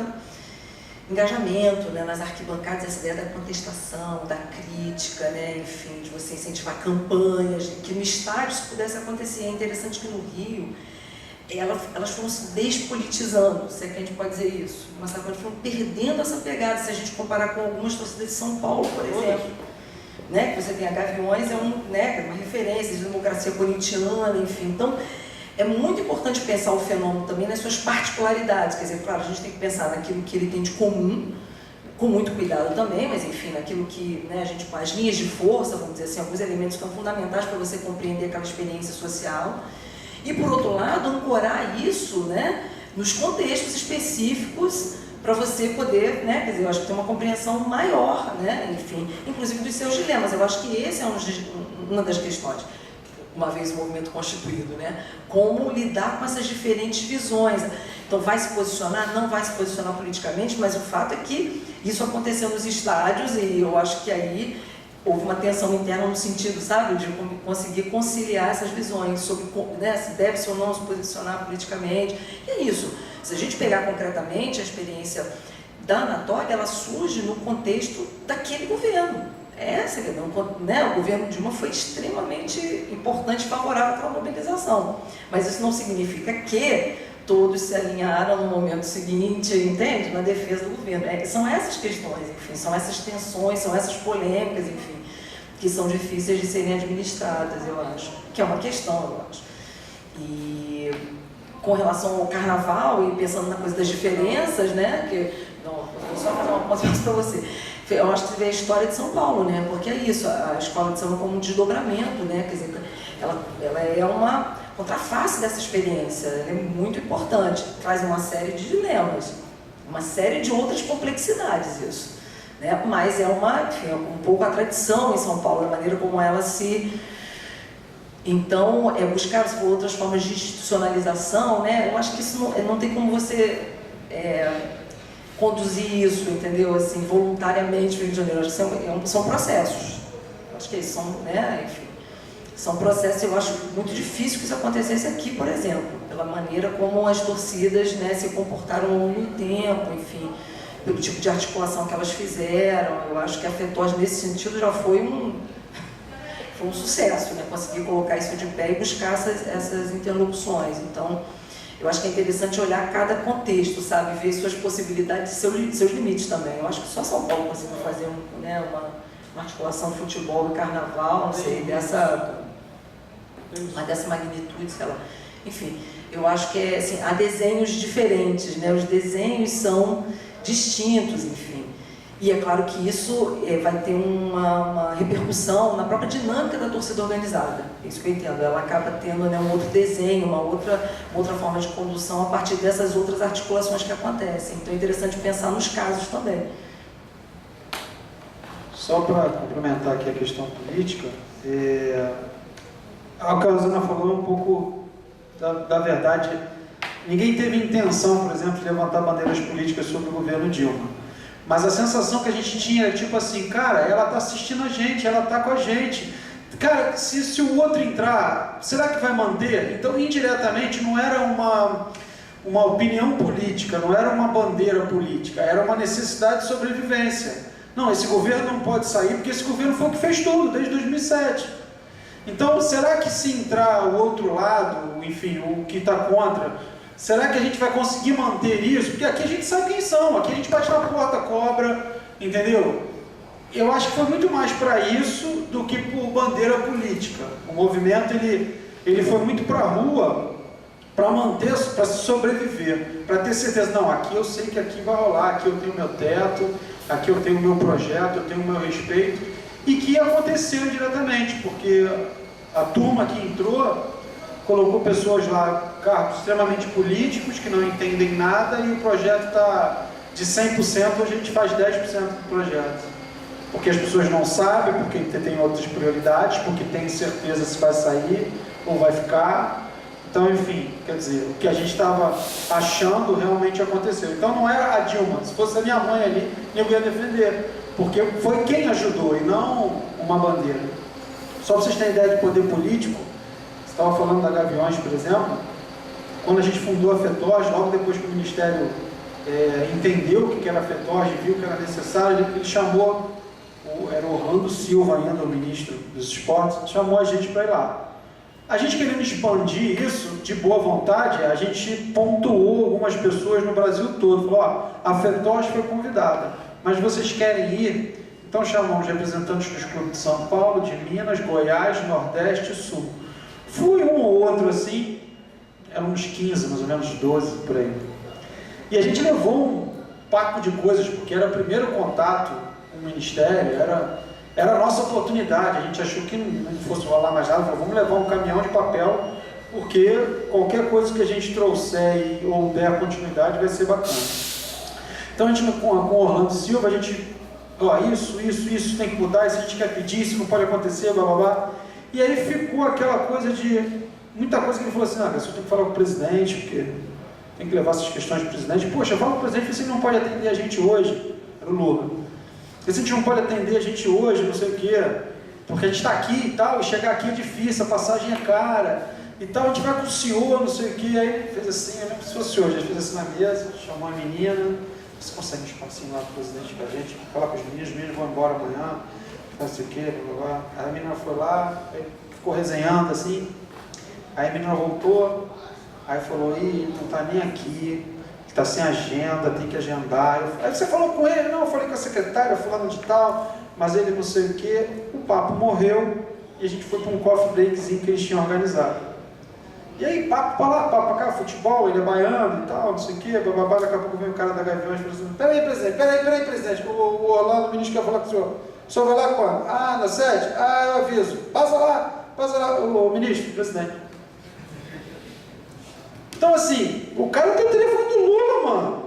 engajamento, né? Nas arquibancadas, essa ideia da contestação, da crítica, né? Enfim, de você incentivar campanhas, que no estádio isso pudesse acontecer. É interessante que no Rio elas foram se despolitizando, se é que a gente pode dizer isso. Mas elas foram perdendo essa pegada, se a gente comparar com algumas torcidas de São Paulo, por exemplo. Né? Que você tem a Gaviões, né? Uma referência de democracia corintiana, enfim. Então, é muito importante pensar o fenômeno também nas suas particularidades. Quer dizer, claro, a gente tem que pensar naquilo que ele tem de comum, com muito cuidado também, mas enfim, naquilo que, né, a gente, as linhas de força, vamos dizer assim, alguns elementos que são fundamentais para você compreender aquela experiência social. E, por outro lado, ancorar isso, né, nos contextos específicos, para você poder, né, quer dizer, eu acho que tem uma compreensão maior, né, enfim, inclusive dos seus dilemas. Eu acho que esse é uma das questões, uma vez o movimento constituído, né, como lidar com essas diferentes visões. Então, vai se posicionar? Não vai se posicionar politicamente, mas o fato é que isso aconteceu nos estádios e eu acho que aí houve uma tensão interna no sentido, sabe, de conseguir conciliar essas visões sobre, né, se deve-se ou não se posicionar politicamente. E é isso. Se a gente pegar concretamente a experiência da Anatorg, ela surge no contexto daquele governo. Né, o governo Dilma foi extremamente importante e favorável para a mobilização. Mas isso não significa que todos se alinharam no momento seguinte, entende? Na defesa do governo. São essas questões, enfim, são essas tensões, são essas polêmicas, enfim, que são difíceis de serem administradas, eu acho. Que é uma questão, eu acho. E com relação ao carnaval e pensando na coisa das diferenças, né? Vou só fazer uma conversa para você. Eu acho que você vê a história de São Paulo, né? Porque é isso, a escola de samba como um desdobramento, né? Quer dizer, ela é uma contraface dessa experiência, ela é muito importante, traz uma série de dilemas, uma série de outras complexidades isso, né? Mas é um pouco a tradição em São Paulo, a maneira como ela se... Então, buscar outras formas de institucionalização, né? Eu acho que isso não tem como você conduzir isso, entendeu? Assim, voluntariamente no Rio de Janeiro. Acho que são processos. Acho que eles são, né? Enfim, são processos. Eu acho muito difícil que isso acontecesse aqui, por exemplo, pela maneira como as torcidas, né, se comportaram ao longo do tempo, enfim, pelo tipo de articulação que elas fizeram. Eu acho que a FETORG, nesse sentido, já foi um sucesso, né? Conseguir colocar isso de pé e buscar essas interlocuções. Então, eu acho que é interessante olhar cada contexto, sabe? Ver suas possibilidades e seus limites também. Eu acho que só São Paulo conseguiu fazer uma articulação futebol e carnaval, não sei, dessa magnitude, sei lá. Enfim, eu acho que há desenhos diferentes, né? Os desenhos são distintos, enfim. E é claro que isso vai ter uma repercussão na própria dinâmica da torcida organizada. É isso que eu entendo. Ela acaba tendo, né, um outro desenho, uma outra forma de condução a partir dessas outras articulações que acontecem. Então é interessante pensar nos casos também. Só para complementar aqui a questão política, a Rosana falou um pouco da verdade. Ninguém teve intenção, por exemplo, de levantar bandeiras políticas sobre o governo Dilma. Mas a sensação que a gente tinha é tipo assim, cara, ela está assistindo a gente, ela está com a gente. Cara, se o outro entrar, será que vai manter? Então, indiretamente, não era uma opinião política, não era uma bandeira política, era uma necessidade de sobrevivência. Não, esse governo não pode sair, porque esse governo foi o que fez tudo, desde 2007. Então, será que se entrar o outro lado, enfim, o que está contra... Será que a gente vai conseguir manter isso? Porque aqui a gente sabe quem são, aqui a gente bate na porta, cobra, entendeu? Eu acho que foi muito mais para isso do que por bandeira política. O movimento ele foi muito para a rua para manter, para sobreviver, para ter certeza, não, aqui eu sei que aqui vai rolar, aqui eu tenho meu teto, aqui eu tenho o meu projeto, eu tenho o meu respeito, e que aconteceu diretamente, porque a turma que entrou colocou pessoas lá, cargos extremamente políticos, que não entendem nada, e o projeto está de 100%, a gente faz 10% do projeto. Porque as pessoas não sabem, porque tem outras prioridades, porque tem certeza se vai sair ou vai ficar. Então, enfim, quer dizer, o que a gente estava achando realmente aconteceu. Então não era a Dilma, se fosse a minha mãe ali, eu ia defender, porque foi quem ajudou e não uma bandeira. Só para vocês terem ideia de poder político, estava falando da Gaviões, por exemplo, quando a gente fundou a FETORG, logo depois que o Ministério entendeu o que era a FETORG, viu que era necessário, ele chamou, era o Orlando Silva ainda, o ministro dos esportes, chamou a gente para ir lá. A gente querendo expandir isso, de boa vontade, a gente pontuou algumas pessoas no Brasil todo, falou, ó, a FETORG foi convidada, mas vocês querem ir? Então chamamos representantes dos clubes de São Paulo, de Minas, Goiás, Nordeste e Sul. Fui um ou outro assim, eram uns 15, mais ou menos 12 por aí. E a gente levou um paco de coisas, porque era o primeiro contato com o Ministério, era a nossa oportunidade. A gente achou que não fosse rolar mais nada, falou, vamos levar um caminhão de papel, porque qualquer coisa que a gente trouxer ou der continuidade vai ser bacana. Então a gente, com o Orlando Silva, a gente, ó, isso tem que mudar, isso a gente quer pedir, isso não pode acontecer, blá blá blá. E aí ficou aquela coisa de, muita coisa que ele falou assim, ah, você tem que falar com o presidente, porque tem que levar essas questões para o presidente. Poxa, fala com o presidente, você não pode atender a gente hoje, era o Lula. A gente não pode atender a gente hoje, não sei o quê, porque a gente está aqui e tal, e chegar aqui é difícil, a passagem é cara, e tal, a gente vai com o senhor, não sei o quê. Aí ele fez assim, eu lembro se fosse hoje, ele fez assim na mesa, chamou a menina, você consegue um espacinho lá para o presidente para a gente, falar com os meninos vão embora amanhã, não sei o quê, blá, blá, blá. Aí a menina foi lá, ficou resenhando assim, aí a menina voltou, aí falou, ih, não está nem aqui, está sem agenda, tem que agendar. Aí você falou com ele? Não, eu falei com a secretária, fulano de tal, mas ele não sei o quê. O papo morreu e a gente foi para um coffee breakzinho que eles tinham organizado. E aí, papo para lá, papo para cá, futebol, ele é baiano e tal, não sei o quê, bababá. Daqui a pouco vem o cara da Gaviões e falou assim, peraí, presidente, o Orlando, o ministro quer falar com o senhor. O senhor vai lá quando? Ah, na 7? Ah, eu aviso. Passa lá, o ministro, presidente. Então, assim, o cara tem o telefone do Lula, mano.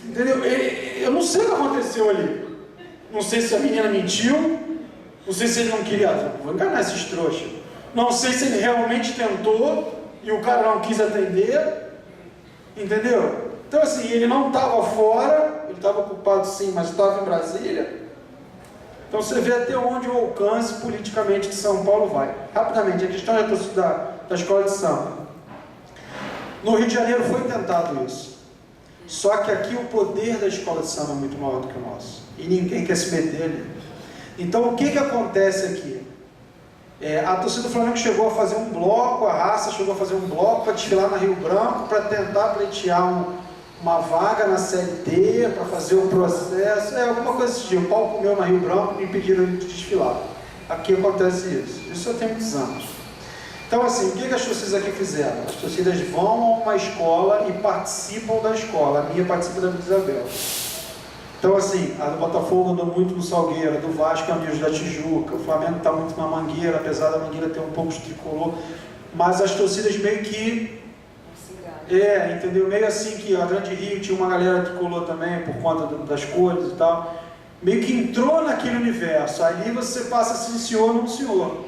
Entendeu? Eu não sei o que aconteceu ali. Não sei se a menina mentiu, não sei se ele não queria, vou enganar esses trouxas. Não sei se ele realmente tentou e o cara não quis atender. Entendeu? Então, assim, ele não estava fora, ele estava ocupado sim, mas estava em Brasília. Então, você vê até onde o alcance politicamente que São Paulo vai. Rapidamente, a questão da escola de samba. No Rio de Janeiro foi tentado isso. Só que aqui o poder da escola de samba é muito maior do que o nosso. E ninguém quer se meter ali. Então, o que acontece aqui? A torcida do Flamengo chegou a fazer um bloco, a raça chegou a fazer um bloco para desfilar na Rio Branco, para tentar pleitear uma vaga na CLT, para fazer um processo, alguma coisa desse tipo. O pau comeu na Rio Branco e impediram ele de desfilar. Aqui acontece isso. Isso já tem muitos anos. Então, assim, o que as torcidas aqui fizeram? As torcidas vão a uma escola e participam da escola. A minha participa da Vila Isabel. Então, assim, a do Botafogo andou muito no Salgueiro, a do Vasco é Amigos da Tijuca, o Flamengo está muito na Mangueira, apesar da Mangueira ter um pouco de tricolor, mas as torcidas meio que... entendeu? Meio assim que a Grande Rio tinha uma galera tricolor também, por conta das cores e tal, meio que entrou naquele universo, ali você passa assim, senhor, não senhor.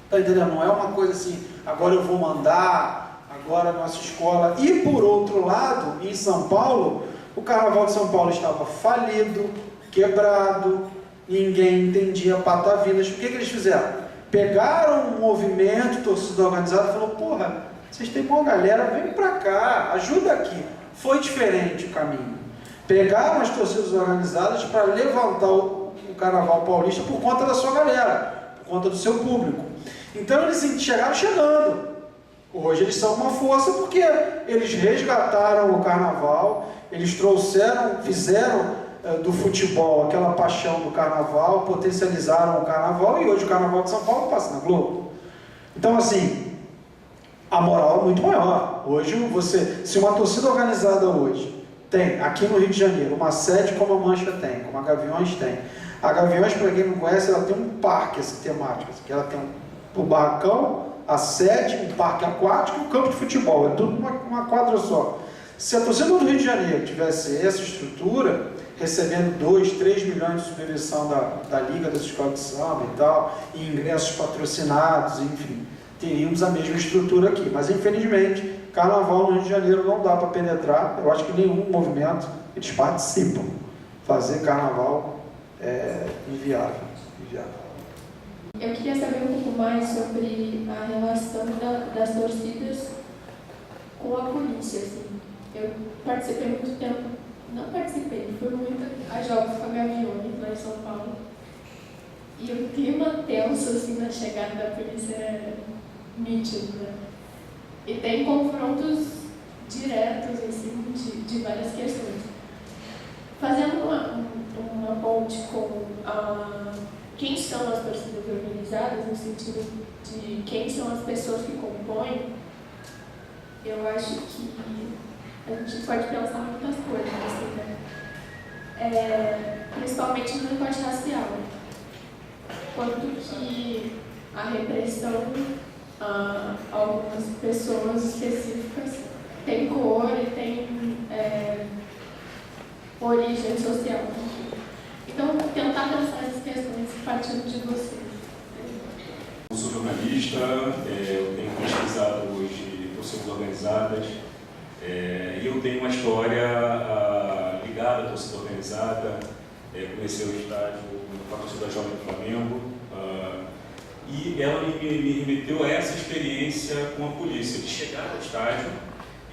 Tá entendendo? Não é uma coisa assim, agora eu vou mandar, agora a nossa escola. E por outro lado, em São Paulo, o Carnaval de São Paulo estava falido, quebrado, ninguém entendia patavidas. O que eles fizeram? Pegaram um movimento, torcida organizada, e falou, porra, vocês têm uma galera, vem pra cá, ajuda aqui. Foi diferente o caminho. Pegaram as torcidas organizadas para levantar o Carnaval Paulista por conta da sua galera, por conta do seu público. Então eles chegaram chegando. Hoje eles são uma força porque eles resgataram o Carnaval, eles fizeram do futebol aquela paixão do Carnaval, potencializaram o Carnaval e hoje o Carnaval de São Paulo passa na Globo. Então assim, a moral é muito maior. Hoje se uma torcida organizada hoje tem, aqui no Rio de Janeiro, uma sede como a Mancha tem, como a Gaviões tem. A Gaviões, para quem não conhece, ela tem um parque temático, que ela tem o barracão, a sede, um parque aquático e um campo de futebol, é tudo uma quadra só. Se a torcida do Rio de Janeiro tivesse essa estrutura, recebendo 2, 3 milhões de subvenção da Liga das Escolas de Samba e tal, e ingressos patrocinados, enfim, teríamos a mesma estrutura aqui. Mas infelizmente, Carnaval no Rio de Janeiro não dá para penetrar, eu acho que nenhum movimento, eles participam. Fazer Carnaval é inviável. Eu queria saber um pouco mais sobre a relação das torcidas com a polícia, assim. Eu participei muito tempo, não participei, fui muito a jogos com a Gaviões lá em São Paulo. E o clima tenso, assim, na chegada da polícia é nítido, né? E tem confrontos diretos, assim, de várias questões. Fazendo uma ponte com quem são as torcidas organizadas, no sentido de quem são as pessoas que compõem, eu acho que a gente pode pensar em muitas coisas, assim, né? Principalmente no recorte racial. Quanto que a repressão a algumas pessoas específicas tem cor e tem origem social. Então, tentar pensar essas questões partindo de vocês. Eu sou jornalista, eu tenho pesquisado hoje torcidas organizadas e eu tenho uma história ligada à torcida organizada. Comecei o estágio com a torcida jovem do Flamengo e ela me remeteu a essa experiência com a polícia, de chegar ao estádio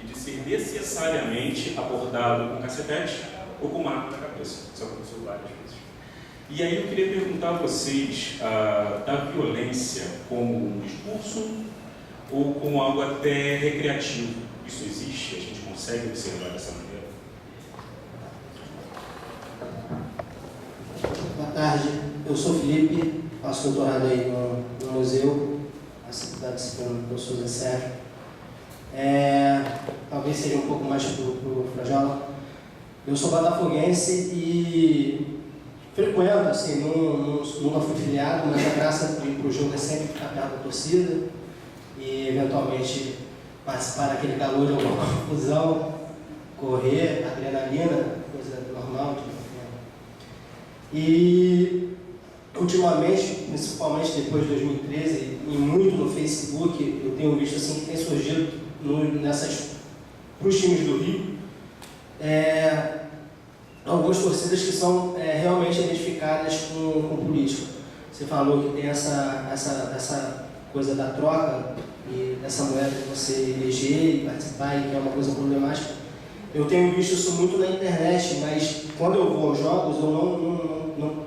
e de ser necessariamente abordado com cacetete ou com marca na cabeça. Isso aconteceu várias vezes. E aí eu queria perguntar a vocês da violência como um discurso ou como algo até recreativo. Isso existe? A gente consegue observar dessa maneira? Boa tarde, eu sou Felipe, faço doutorado aí no museu, da disciplina do professor Zé Sérgio. Talvez seja um pouco mais para o Frajola. Eu sou botafoguense e frequento, assim, nunca fui filiado, mas a graça de ir para o jogo é sempre ficar perto da torcida e eventualmente participar daquele calor de alguma confusão, correr, adrenalina, coisa normal. E ultimamente, principalmente depois de 2013, e muito no Facebook, eu tenho visto assim, que tem surgido para os times do Rio, algumas torcidas que são realmente identificadas com política. Você falou que tem essa coisa da troca e dessa moeda de você eleger e participar, e que é uma coisa problemática. Eu tenho visto isso muito na internet, mas quando eu vou aos jogos, eu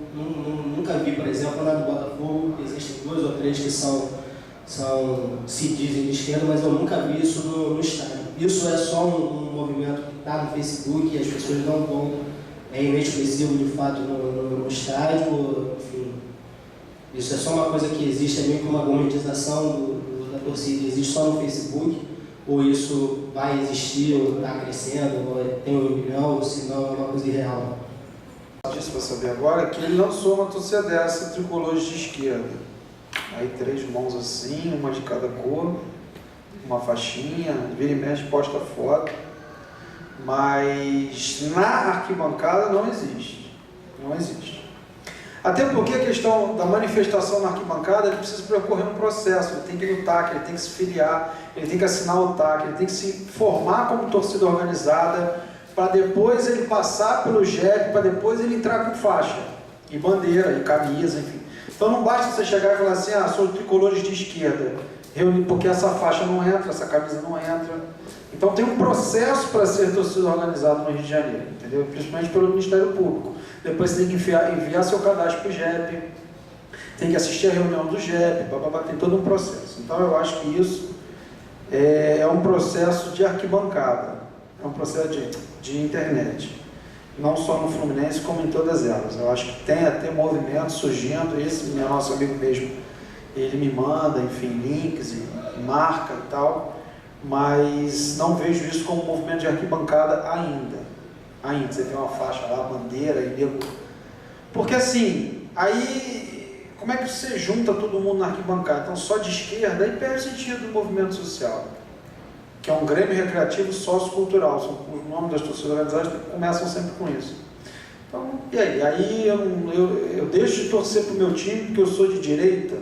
nunca vi, por exemplo, lá no Botafogo, existem 2 ou 3 que se dizem de esquerda, mas eu nunca vi isso no estádio. Isso é só um movimento que está no Facebook e as pessoas não vão, inexpressivo de fato no estádio, enfim. Isso é só uma coisa que existe, é meio que uma gourmetização da torcida, existe só no Facebook, ou isso vai existir, ou está crescendo, ou tem 1 milhão, ou se não é uma coisa irreal. Disso para saber agora, que ele lançou uma torcida dessa, tricolores de esquerda. Aí 3 mãos assim, uma de cada cor, uma faixinha, vira e mexe, posta foto. Mas na arquibancada não existe. Não existe. Até porque a questão da manifestação na arquibancada, ele precisa percorrer um processo, ele tem que ir no TAC, ele tem que se filiar, ele tem que assinar o TAC, ele tem que se formar como torcida organizada, para depois ele passar pelo JEP, para depois ele entrar com faixa, e bandeira, e camisa, enfim. Então não basta você chegar e falar assim, sou tricolores de esquerda, porque essa faixa não entra, essa camisa não entra. Então tem um processo para ser torcida organizada no Rio de Janeiro, entendeu? Principalmente pelo Ministério Público. Depois você tem que enviar seu cadastro para o JEP, tem que assistir a reunião do JEP, tem todo um processo. Então eu acho que isso é um processo de arquibancada, é um processo de internet, não só no Fluminense como em todas elas. Eu acho que tem até movimentos surgindo, esse meu nosso amigo mesmo, ele me manda, enfim, links e marca e tal, mas não vejo isso como um movimento de arquibancada ainda. Você tem uma faixa lá, bandeira e nego. Porque assim, aí como é que você junta todo mundo na arquibancada? Então só de esquerda, aí perde o sentido do movimento social, que é um Grêmio Recreativo Sociocultural. Os nomes das torcidas organizadas começam sempre com isso. Então, e aí? Aí eu deixo de torcer para o meu time porque eu sou de direita,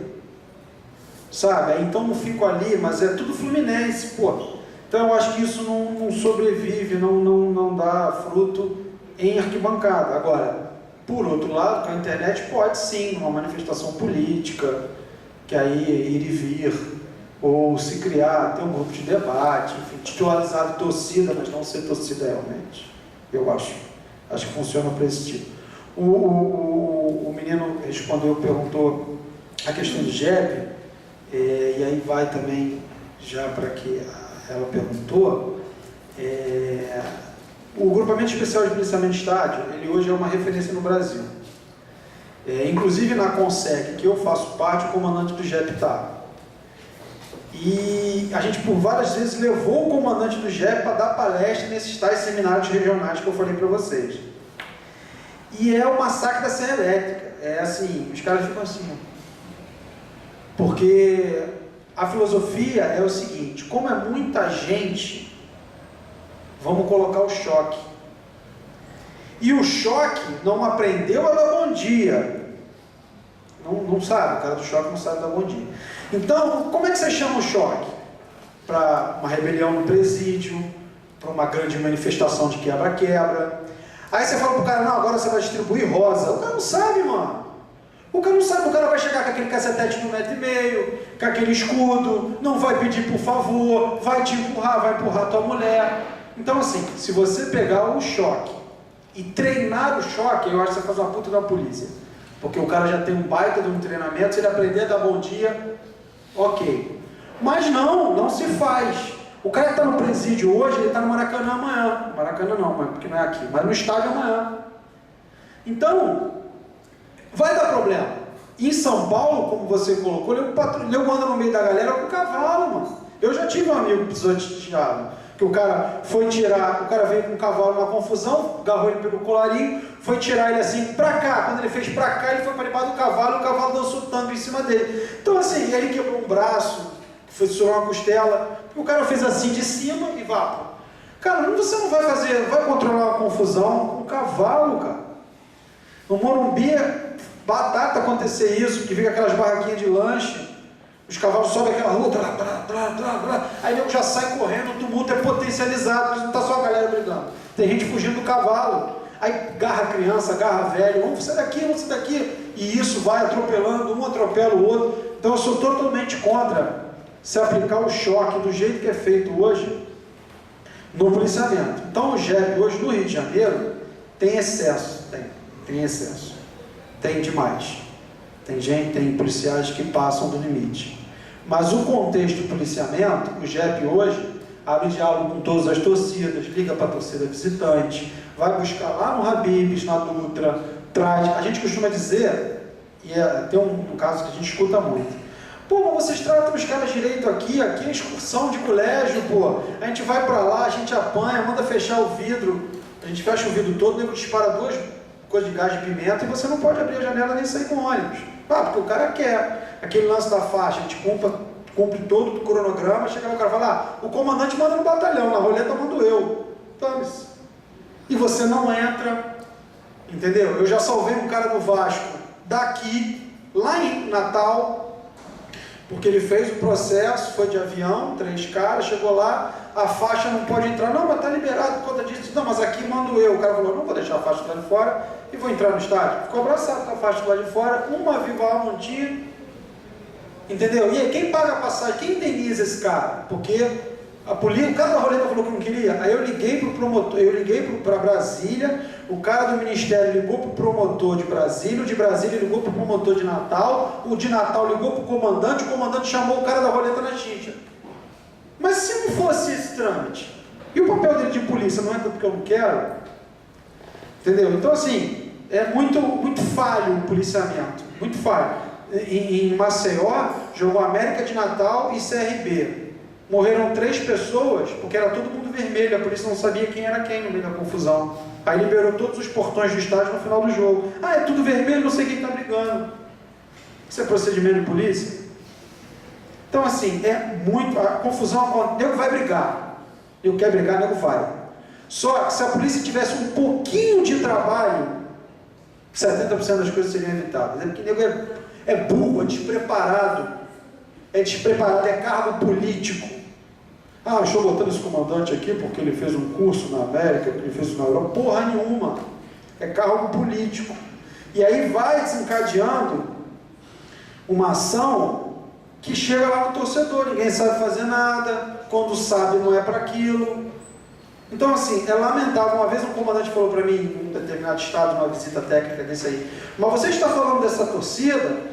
sabe? Aí, então não fico ali, mas é tudo Fluminense, pô. Então eu acho que isso não sobrevive, não dá fruto em arquibancada. Agora, por outro lado, com a internet pode sim, uma manifestação política, que aí ir e vir, ou se criar, ter um grupo de debate, enfim, titularizado de torcida, mas não ser torcida realmente. Eu acho que funciona para esse tipo. O menino perguntou a questão de JEP, e aí vai também, já para que ela perguntou, o Grupamento Especial de Policiamento de Estádio, ele hoje é uma referência no Brasil. Inclusive na CONSEC, que eu faço parte, o comandante do JEP está. E a gente por várias vezes levou o comandante do JEP para dar palestra nesses tais seminários regionais que eu falei para vocês. E é o massacre da Serra Elétrica. É assim, os caras ficam assim. Porque a filosofia é o seguinte, como é muita gente, vamos colocar o choque. E o choque não aprendeu a dar bom dia. Não sabe, o cara do choque não sabe dar bom dia. Então, como é que você chama o choque? Para uma rebelião no presídio, para uma grande manifestação de quebra-quebra. Aí você fala pro cara, não, agora você vai distribuir rosa. O cara não sabe, mano. O cara não sabe, o cara vai chegar com aquele cacetete de 1,5 metro, com aquele escudo, não vai pedir por favor, vai te empurrar, vai empurrar tua mulher. Então assim, se você pegar o choque e treinar o choque, eu acho que você faz uma puta da polícia. Porque o cara já tem um baita de um treinamento, se ele aprender a dar bom dia, ok. Mas não se faz. O cara que está no presídio hoje, ele está no Maracanã amanhã. Maracanã não, porque não é aqui, mas no estádio amanhã. Então, vai dar problema. Em São Paulo, como você colocou, eu ando no meio da galera com cavalo, mano. Eu já tive um amigo pisoteado, que o cara foi tirar, o cara veio com o cavalo numa confusão, agarrou ele pelo colarinho, foi tirar ele assim pra cá. Quando ele fez pra cá, ele foi para debaixo do cavalo, e o cavalo dançou tanto em cima dele. Então assim, ele quebrou um braço, fissurou uma costela, o cara fez assim de cima e vá. Cara, você não vai controlar uma confusão com o cavalo, cara. No Morumbi, batata acontecer isso, que fica aquelas barraquinhas de lanche, os cavalos sobem aquela rua, aí nego já sai correndo, o tumulto é potencializado, mas não está só a galera brigando. Tem gente fugindo do cavalo, aí garra criança, garra velho, vamos sair daqui, e isso vai atropelando, um atropela o outro. Então eu sou totalmente contra se aplicar o choque do jeito que é feito hoje no policiamento. Então o JEP hoje no Rio de Janeiro tem excesso, tem excesso, tem demais. Tem policiais que passam do limite. Mas o contexto do policiamento, o JEP hoje abre diálogo com todas as torcidas, liga para a torcida visitante, vai buscar lá no Habib's, na Dutra, traz. A gente costuma dizer, e tem um caso que a gente escuta muito, pô, mas vocês tratam os caras direito aqui é excursão de colégio, pô, a gente vai para lá, a gente apanha, manda fechar o vidro, a gente fecha o vidro todo, o nego dispara coisa de gás de pimenta e você não pode abrir a janela nem sair com ônibus. Porque o cara quer. Aquele lance da faixa, a gente cumpre todo o cronograma, chega lá o cara e fala, o comandante manda no batalhão, na roleta mando eu. Tome-se. E você não entra, entendeu? Eu já salvei um cara do Vasco daqui, lá em Natal, porque ele fez o processo, foi de avião, 3 caras, chegou lá, a faixa não pode entrar, não, mas está liberado por conta disso. Não, mas aqui mando eu. O cara falou, não vou deixar a faixa lá de fora e vou entrar no estádio. Ficou abraçado com a faixa lá de fora, uma viva alma não tinha. Entendeu? E aí, quem paga a passagem? Quem indeniza esse cara? Porque a polícia, o cara da roleta falou que não queria. Aí eu liguei para o promotor, eu liguei para Brasília, o cara do Ministério ligou para o promotor de Brasília, o de Brasília ligou para o promotor de Natal, o de Natal ligou para o comandante chamou o cara da roleta na xincha. Mas se não fosse esse trâmite, e o papel dele de polícia não entra porque eu não quero? Entendeu? Então assim, é muito falho o policiamento, muito falho. Em Maceió, jogou América de Natal e CRB. Morreram 3 pessoas, porque era todo mundo vermelho, a polícia não sabia quem era quem no meio da confusão. Aí liberou todos os portões do estádio no final do jogo. É tudo vermelho, não sei quem está brigando. Isso é procedimento de polícia? Então assim, a confusão, nego vai brigar. Eu quero brigar, nego vai. Só que se a polícia tivesse um pouquinho de trabalho, 70% das coisas seriam evitadas. É porque nego é burro, é despreparado, é cargo político. Estou botando esse comandante aqui porque ele fez um curso na América, porque ele fez na Europa. Porra nenhuma, é cargo político. E aí vai desencadeando uma ação que chega lá no torcedor, ninguém sabe fazer nada, quando sabe não é para aquilo. Então assim, é lamentável. Uma vez um comandante falou para mim, em um determinado estado, numa visita técnica desse aí, mas você está falando dessa torcida?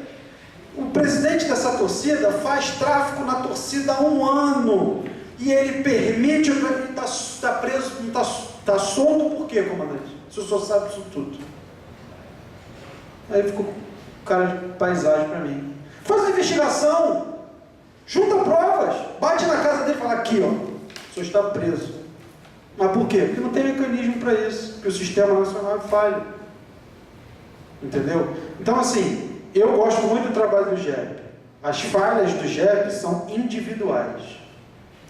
O presidente dessa torcida faz tráfico na torcida há 1 ano e ele permite, ele está preso, está solto por quê, comandante? Se o senhor sabe disso tudo. Aí ficou o cara de paisagem para mim. Faz uma investigação, junta provas, bate na casa dele e fala, aqui ó, o senhor está preso. Mas por quê? Porque não tem mecanismo para isso, porque o sistema nacional é falho. Entendeu? Então assim, eu gosto muito do trabalho do GEP. As falhas do GEP são individuais,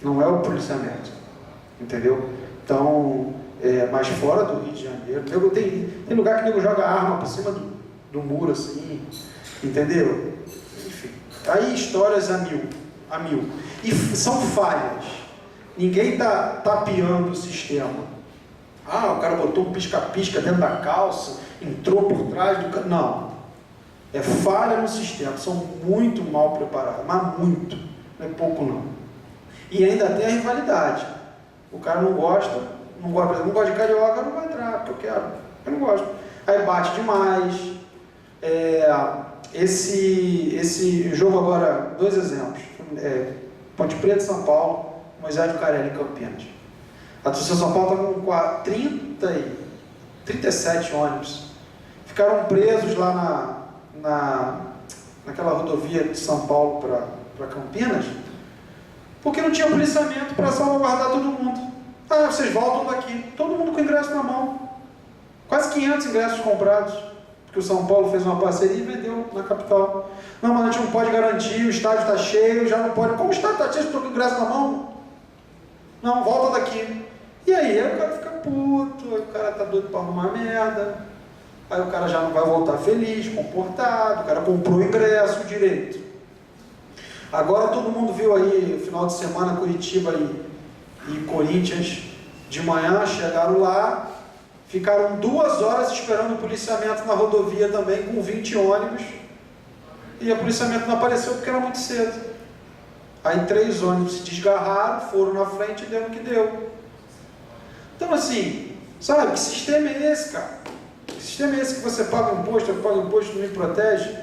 não é o policiamento. Entendeu? Então, mas fora do Rio de Janeiro, tem lugar que o nego joga arma por cima do muro assim, entendeu? Enfim, aí histórias a mil. E são falhas. Ninguém está tapeando o sistema. O cara botou um pisca-pisca dentro da calça, entrou por trás do cara. Não. É falha no sistema. São muito mal preparados. Mas muito. Não é pouco não. E ainda tem a rivalidade. O cara não gosta, por exemplo, não gosta de carioca, não vai entrar, porque eu quero. Eu não gosto. Aí bate demais. Esse jogo agora, 2 exemplos. Ponte Preta e São Paulo, Moisés Lucarelli em Campinas. A torcida de São Paulo está com 37 ônibus. Ficaram presos lá naquela rodovia de São Paulo para Campinas, porque não tinha policiamento para salvaguardar todo mundo. Vocês voltam daqui, todo mundo com ingresso na mão. Quase 500 ingressos comprados, porque o São Paulo fez uma parceria e vendeu na capital. Não, mas a gente não pode garantir, o estádio está cheio, já não pode. Como o estádio está cheio, estou com o ingresso na mão? Não, volta daqui. E aí o cara fica puto, aí o cara está doido para arrumar merda, aí o cara já não vai voltar feliz, comportado, o cara comprou o ingresso direito. Agora todo mundo viu aí, final de semana, Curitiba e Corinthians, de manhã, chegaram lá, ficaram 2 horas esperando o policiamento na rodovia também, com 20 ônibus, e o policiamento não apareceu porque era muito cedo. Aí 3 ônibus se desgarraram, foram na frente e deu no que deu. Então assim, sabe, que sistema é esse, cara? Que sistema é esse que você paga imposto, eu pago imposto e não me protege?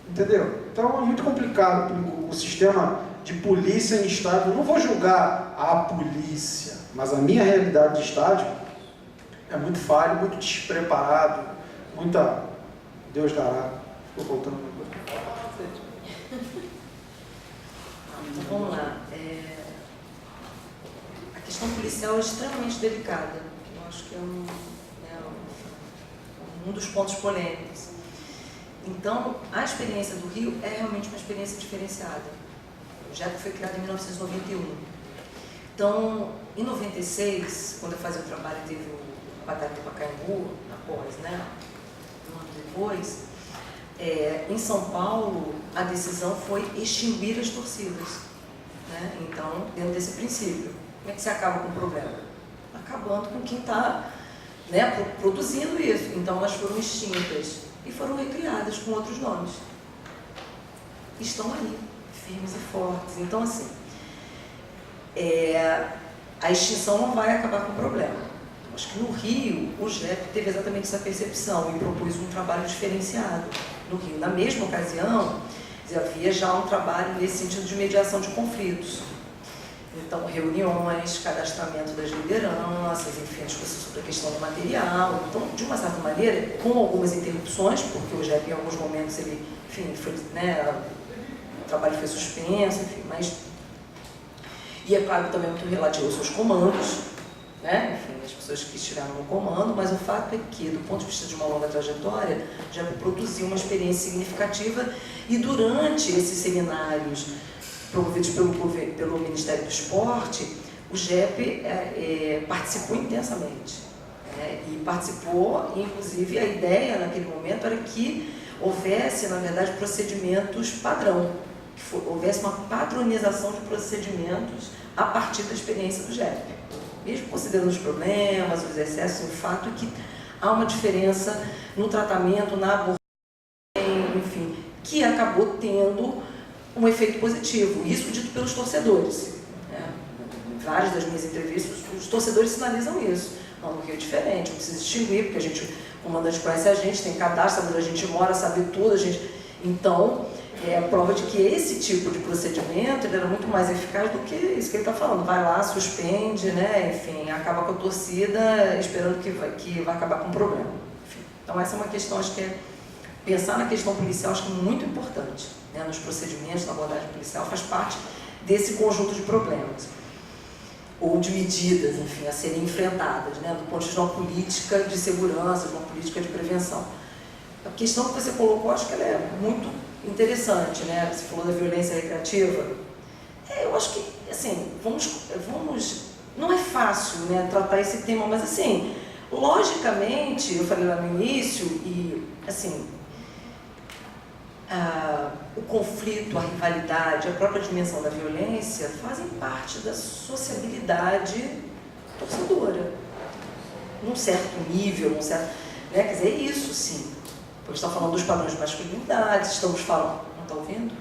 Entendeu? Então é muito complicado o sistema de polícia em estádio. Eu não vou julgar a polícia, mas a minha realidade de estádio é muito falho, muito despreparado, muita... Deus dará. Estou voltando uma coisa. Então vamos lá. A questão policial é extremamente delicada. Eu acho que é um um dos pontos polêmicos. Então, a experiência do Rio é realmente uma experiência diferenciada. O JEP foi criado em 1991. Então, em 96, quando eu fazia o trabalho, teve o Batalha do Pacaembu, após, né, um ano depois, em São Paulo, a decisão foi extinguir as torcidas. Né? Então, dentro desse princípio, como é que você acaba com o problema? Acabando com quem está, né, produzindo isso. Então, elas foram extintas e foram recriadas com outros nomes. Estão ali, firmes e fortes. Então, assim, a extinção não vai acabar com o problema. Acho que no Rio, o JEP teve exatamente essa percepção e propôs um trabalho diferenciado no Rio. Na mesma ocasião, havia já um trabalho nesse sentido de mediação de conflitos. Então, reuniões, cadastramento das lideranças, enfim, discussão sobre a questão do material. Então, de uma certa maneira, com algumas interrupções, porque o JEP, em alguns momentos, ele, enfim, foi, né, o trabalho foi suspenso, enfim, mas... E é claro também muito relativo aos seus comandos, né? Enfim, as pessoas que estiveram no comando, mas o fato é que, do ponto de vista de uma longa trajetória, já produziu uma experiência significativa e durante esses seminários promovidos pelo Ministério do Esporte, o JEP participou intensamente. Né? E participou, inclusive, a ideia naquele momento era que houvesse, na verdade, procedimentos padrão, que houvesse uma padronização de procedimentos a partir da experiência do JEP. Mesmo considerando os problemas, os excessos, o fato é que há uma diferença no tratamento, na abordagem, enfim, que acabou tendo um efeito positivo. Isso dito pelos torcedores. Né? Em várias das minhas entrevistas, os torcedores sinalizam isso. Não, no Rio é diferente, não precisa distinguir, porque o comandante conhece a gente, tem cadastro, sabe onde a gente mora, sabe tudo, a gente... Então, é a prova de que esse tipo de procedimento ele era muito mais eficaz do que isso que ele está falando. Vai lá, suspende, né? Enfim, acaba com a torcida esperando que vai acabar com o problema. Enfim, então essa é uma questão, acho que pensar na questão policial, acho que é muito importante. Né? Nos procedimentos, na abordagem policial, faz parte desse conjunto de problemas. Ou de medidas, enfim, a serem enfrentadas, né? Do ponto de vista de uma política de segurança, de uma política de prevenção. A questão que você colocou, acho que ela é muito interessante, né? Você falou da violência recreativa. Eu acho que, assim, vamos... Não é fácil, né, tratar esse tema, mas, assim, logicamente, eu falei lá no início, e, assim, o conflito, a rivalidade, a própria dimensão da violência fazem parte da sociabilidade torcedora. Num certo nível, num certo... Né? Quer dizer, é isso, sim. Porque está falando dos padrões de masculinidade, estamos falando... Não está ouvindo?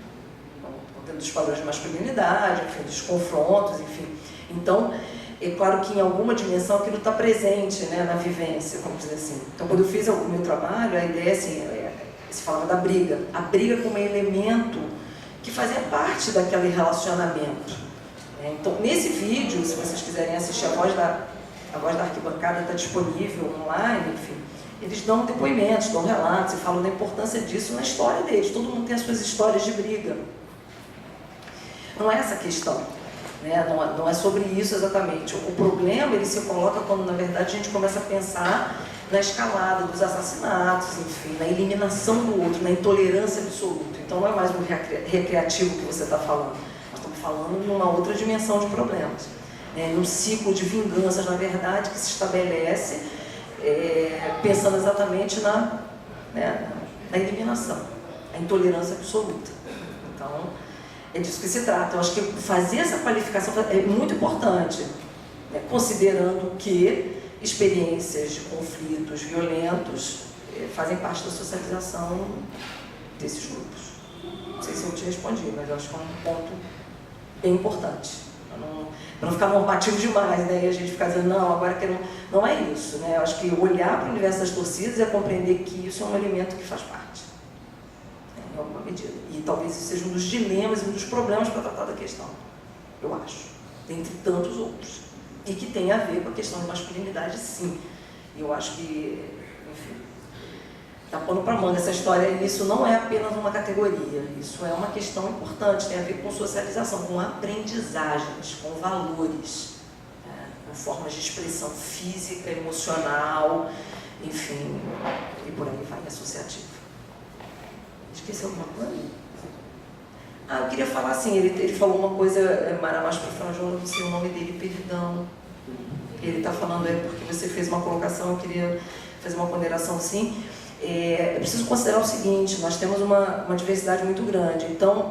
Estão vendo dos padrões de masculinidade, enfim, dos confrontos, enfim. Então, é claro que em alguma dimensão aquilo está presente, né, na vivência, vamos dizer assim. Então, quando eu fiz o meu trabalho, a ideia, assim, se falava da briga. A briga como elemento que fazia parte daquele relacionamento. Então, nesse vídeo, se vocês quiserem assistir, a voz da arquibancada está disponível online, enfim. Eles dão depoimentos, dão relatos e falam da importância disso na história deles. Todo mundo tem as suas histórias de briga. Não é essa a questão, né? Não é sobre isso exatamente. O problema ele se coloca quando, na verdade, a gente começa a pensar na escalada dos assassinatos, enfim, na eliminação do outro, na intolerância absoluta. Então não é mais um recreativo que você está falando. Nós estamos falando numa outra dimensão de problemas. Num ciclo de vinganças, na verdade, que se estabelece pensando exatamente na eliminação, a intolerância absoluta. Então, é disso que se trata. Eu acho que fazer essa qualificação é muito importante, né? Considerando que experiências de conflitos violentos fazem parte da socialização desses grupos. Não sei se eu te respondi, mas eu acho que é um ponto bem importante. Para não ficar normativo demais, né? E a gente ficar dizendo, não, agora que não é isso, né? Eu acho que olhar para o universo das torcidas é compreender que isso é um elemento que faz parte, em alguma medida. E talvez isso seja um dos dilemas e um dos problemas para tratar da questão, eu acho, dentre tantos outros. E que tem a ver com a questão de masculinidade, sim. E eu acho que, enfim, está pondo para a mão essa história, e isso não é apenas uma categoria, isso é uma questão importante, tem a ver com socialização, com aprendizagens, com valores, com formas de expressão física, emocional, enfim, e por aí vai, associativo. Esqueci alguma coisa? Eu queria falar assim, ele falou uma coisa, Mara Mastro Franjola, não sei o nome dele, perdão. Ele está falando, porque você fez uma colocação, eu queria fazer uma ponderação assim. É preciso considerar o seguinte, nós temos uma diversidade muito grande, então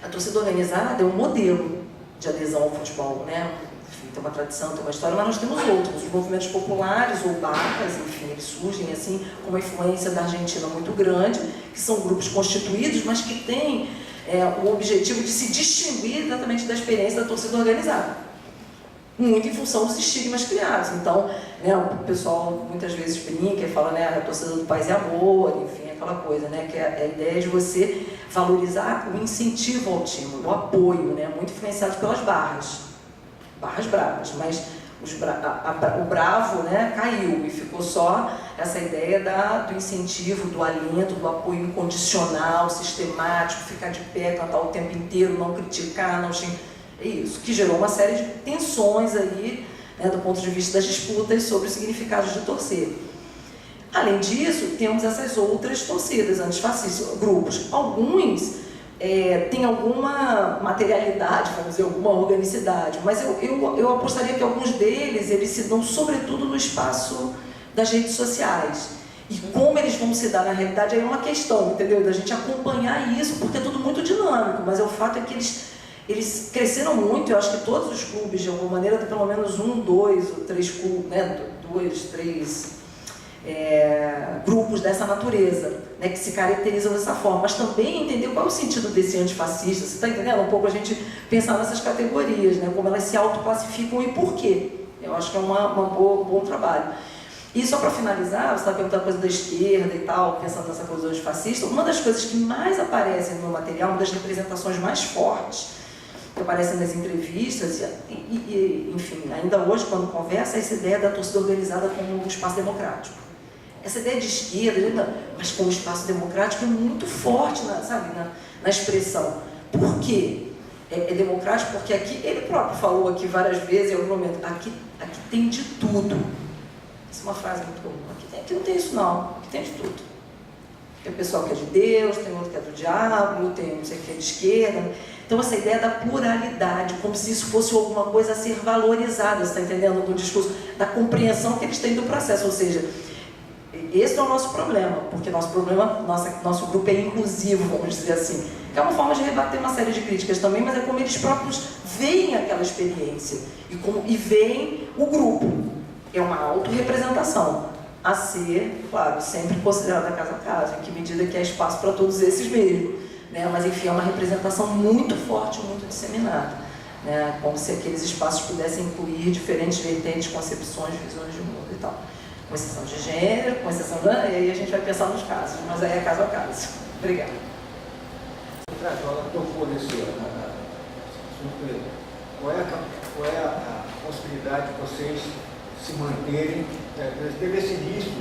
a torcida organizada é um modelo de adesão ao futebol, né? Enfim, tem uma tradição, tem uma história, mas nós temos outros, os movimentos populares ou barras, enfim, eles surgem assim com uma influência da Argentina muito grande, que são grupos constituídos, mas que têm o objetivo de se distinguir exatamente da experiência da torcida organizada. Muito em função dos estigmas criados. Então, né, o pessoal muitas vezes brinca e fala, né, a torcida do paz e amor, enfim, aquela coisa, né, que é a ideia de você valorizar o incentivo ao time, o apoio, né, muito influenciado pelas barras bravas, mas o bravo, né, caiu e ficou só essa ideia do incentivo, do alento, do apoio incondicional, sistemático, ficar de pé, cantar o tempo inteiro, não criticar, não xingar. É isso, que gerou uma série de tensões aí, né, do ponto de vista das disputas sobre os significados de torcer. Além disso, temos essas outras torcidas antifascistas, grupos. Alguns têm alguma materialidade, vamos dizer, alguma organicidade, mas eu apostaria que alguns deles, eles se dão sobretudo no espaço das redes sociais. E como eles vão se dar na realidade, aí é uma questão, entendeu? Da gente acompanhar isso, porque é tudo muito dinâmico, mas o fato é que eles cresceram muito. Eu acho que todos os clubes, de alguma maneira, tem pelo menos 1, 2 ou 3 clubes, né? 2, 3 grupos dessa natureza, né? Que se caracterizam dessa forma. Mas também entender qual é o sentido desse antifascista. Você está entendendo? Um pouco a gente pensar nessas categorias, né? Como elas se autoclassificam e por quê. Eu acho que é um bom trabalho. E só para finalizar, você está perguntando a coisa da esquerda e tal, pensando nessa coisa do antifascista, uma das coisas que mais aparecem no meu material, uma das representações mais fortes que aparecem nas entrevistas, enfim, ainda hoje, quando conversa, é essa ideia da torcida organizada como um espaço democrático. Essa ideia de esquerda, mas como espaço democrático, é muito forte, na expressão. Por quê? É democrático porque aqui, ele próprio falou aqui várias vezes, em algum momento, aqui tem de tudo. Essa é uma frase muito comum. Aqui não tem isso não, aqui tem de tudo. Tem o pessoal que é de Deus, tem outro que é do diabo, tem não sei o que é de esquerda. Então essa ideia da pluralidade, como se isso fosse alguma coisa a ser valorizada, você está entendendo, no discurso, da compreensão que eles têm do processo, ou seja, esse é o nosso problema, porque nosso grupo é inclusivo, vamos dizer assim. Que é uma forma de rebater uma série de críticas também, mas é como eles próprios veem aquela experiência e veem o grupo. É uma autorrepresentação a ser, claro, sempre considerada caso a caso, em que medida que há espaço para todos esses mesmo, né? Mas enfim, é uma representação muito forte, muito disseminada, né? Como se aqueles espaços pudessem incluir diferentes vertentes, concepções, visões de mundo e tal, com exceção de gênero, com exceção e aí a gente vai pensar nos casos, mas aí é caso a caso. Obrigada. O Trajola tocou nesse assunto. Qual é a possibilidade de vocês se manterem? Teve esse início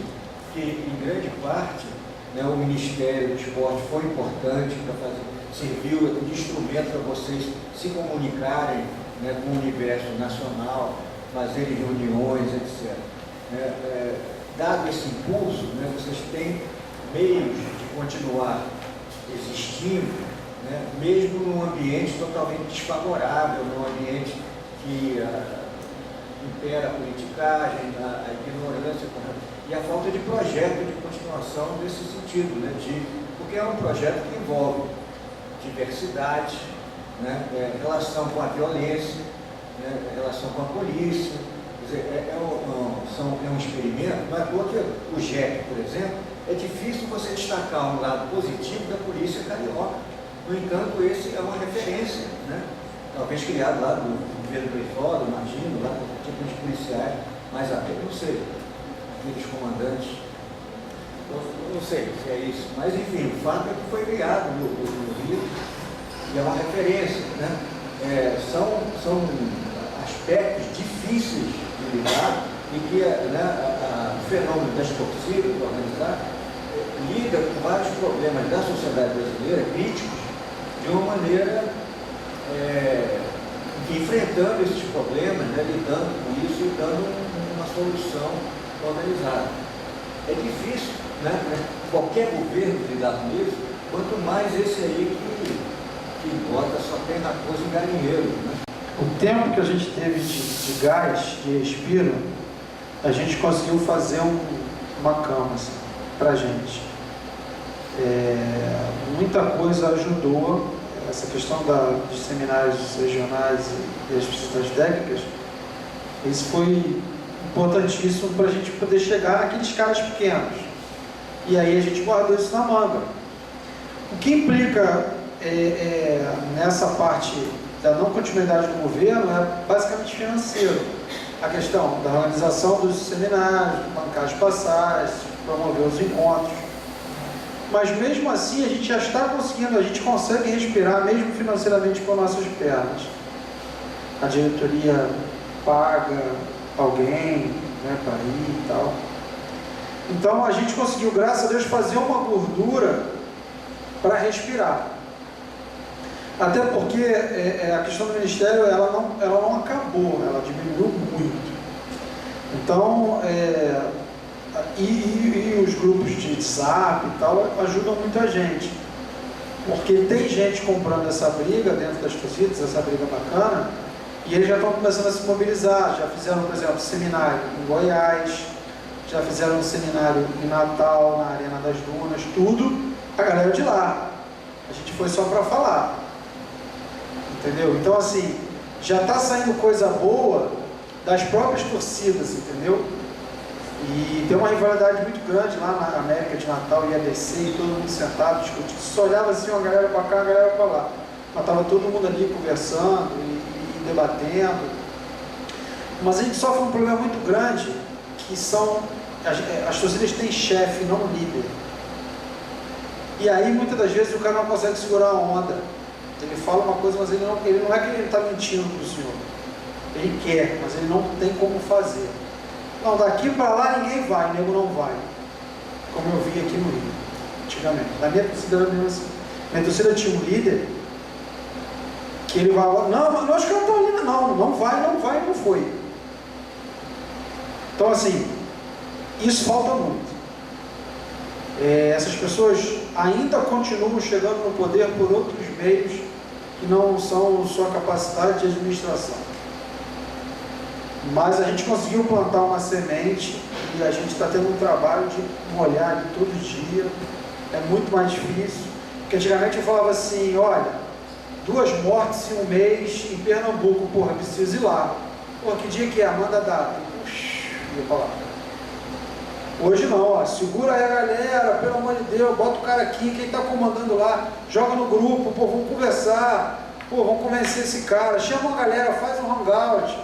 que, em grande parte, né, o Ministério do Esporte foi importante para serviu de instrumento para vocês se comunicarem, né, com o universo nacional, fazerem reuniões, etc. Dado esse impulso, né, vocês têm meios de continuar existindo, né, mesmo num ambiente totalmente desfavorável, num ambiente que impera a politicagem, a ignorância e a falta de projeto de continuação nesse sentido, né, porque é um projeto que envolve diversidade, né, relação com a violência, né, relação com a polícia. Quer dizer, é um experimento, não é porque o JEP, por exemplo, é difícil você destacar um lado positivo da polícia carioca. No entanto, esse é uma referência, né? Talvez criado lá do governo Brizola, imagino, lá com tipo de policiais, mais até, não sei, aqueles comandantes, não sei se é isso, mas enfim, o fato é que foi criado no Rio e é uma referência, né? São aspectos difíceis de lidar e que, né, o fenômeno das torcidas organizadas lida com vários problemas da sociedade brasileira, críticos, de uma maneira enfrentando esses problemas, né, lidando com isso e dando uma solução organizada. É difícil, né? Qualquer governo lidar com isso, quanto mais esse aí que bota só tem na coisa em galinheiro, né? O tempo que a gente teve de gás, de respiro, a gente conseguiu fazer uma cama assim, pra gente. Muita coisa ajudou, essa questão dos seminários regionais e as visitas técnicas, isso foi importantíssimo para a gente poder chegar naqueles caras pequenos. E aí a gente guardou isso na manga. O que implica nessa parte da não continuidade do governo é basicamente financeiro. A questão da organização dos seminários, bancar as passagens, promover os encontros. Mas mesmo assim a gente já está conseguindo, a gente consegue respirar mesmo financeiramente com nossas pernas. A diretoria paga alguém, né, para ir e tal. Então a gente conseguiu, graças a Deus, fazer uma gordura para respirar. Até porque a questão do ministério ela não acabou, ela diminuiu muito. Então, e os grupos de zap e tal ajudam muita gente. Porque tem gente comprando essa briga dentro das torcidas, essa briga bacana, e eles já estão começando a se mobilizar. Já fizeram, por exemplo, seminário em Goiás, já fizeram um seminário em Natal, na Arena das Dunas, tudo a galera de lá. A gente foi só para falar. Entendeu? Então, assim, já está saindo coisa boa das próprias torcidas, entendeu? E tem uma rivalidade muito grande lá na América de Natal e ABC, e todo mundo sentado, discutindo. Só olhava assim, uma galera para cá, uma galera para lá. Mas estava todo mundo ali conversando e debatendo. Mas a gente sofre um problema muito grande, que são... As torcidas têm chefe, não líder. E aí, muitas das vezes, o cara não consegue segurar a onda. Ele fala uma coisa, mas ele não é que ele está mentindo para o senhor. Ele quer, mas ele não tem como fazer. Não, daqui para lá ninguém vai, nego não vai. Como eu vi aqui no Rio, antigamente. Na minha torcida era mesmo assim. Minha torcida tinha um líder que ele vai lá, não, mas acho que eu não estou ali, não vai, não foi. Então, assim, isso falta muito. Essas pessoas ainda continuam chegando no poder por outros meios que não são sua capacidade de administração. Mas a gente conseguiu plantar uma semente e a gente está tendo um trabalho de molhar ali todo dia. É muito mais difícil. Porque antigamente eu falava assim, olha, 2 mortes em um mês em Pernambuco, porra, preciso ir lá. Porra, que dia que é? Manda a data. Ia falar. Hoje não, ó, segura aí a galera, pelo amor de Deus, bota o cara aqui, quem está comandando lá, joga no grupo, pô, vamos conversar, pô, vamos convencer esse cara, chama a galera, faz um hangout.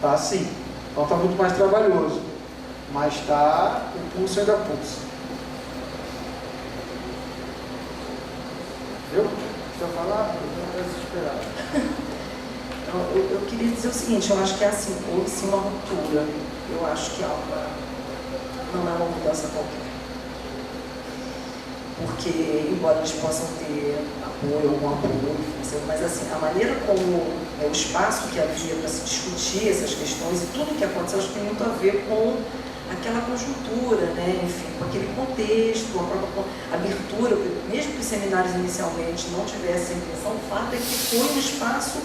Tá assim, então tá muito mais trabalhoso, mas tá, o pulso ainda pulsa. Viu? Precisa falar? Eu estou desesperado. Eu queria dizer o seguinte, eu acho que é assim, houve sim uma ruptura, eu acho que não é uma mudança qualquer. Porque, embora eles possam ter apoio, algum apoio, mas assim, a maneira como o espaço que havia para se discutir essas questões e tudo que aconteceu, acho que tem muito a ver com aquela conjuntura, né? Enfim, com aquele contexto, a própria abertura, mesmo que os seminários inicialmente não tivessem intenção, o fato é que foi um espaço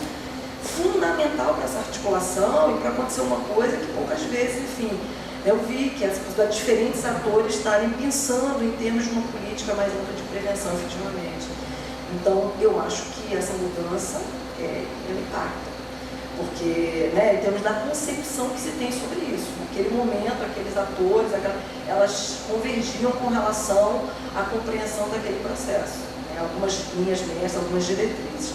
fundamental para essa articulação e para acontecer uma coisa que poucas vezes, enfim, eu vi que essa possibilidade de diferentes atores estarem pensando em termos de uma política mais ampla de prevenção, efetivamente. Então, eu acho que essa mudança é impacta, porque, né, em termos da concepção que se tem sobre isso, naquele momento, aqueles atores, elas convergiam com relação à compreensão daquele processo, né, algumas linhas mestras, algumas diretrizes.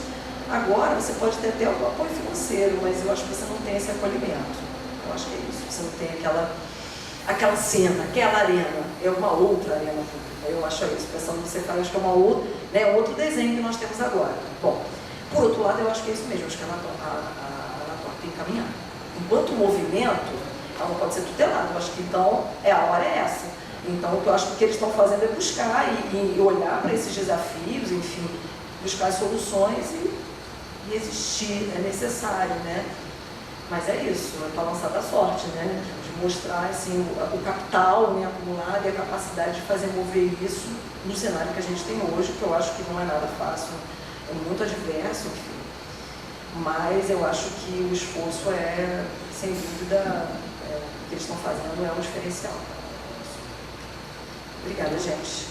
Agora, você pode ter até algum apoio financeiro, mas eu acho que você não tem esse acolhimento. Eu acho que é isso, você não tem aquela cena, aquela arena, é uma outra arena pública. Eu acho isso, pensando que você fala, acho que é uma outra, né, outro desenho que nós temos agora. Bom, por outro lado, eu acho que é isso mesmo, acho que ela tem que caminhar. Enquanto movimento, ela não pode ser tutelada, eu acho que então a hora é essa. Então, o que eu acho que o que eles estão fazendo é buscar e olhar para esses desafios, enfim, buscar soluções e existir, é necessário, né? Mas é isso, é para lançar da sorte, né? De mostrar assim, o capital, né, acumulado e a capacidade de fazer mover isso no cenário que a gente tem hoje, que eu acho que não é nada fácil, é muito adverso, enfim. Mas eu acho que o esforço é, sem dúvida, o que eles estão fazendo é um diferencial. Obrigada, gente.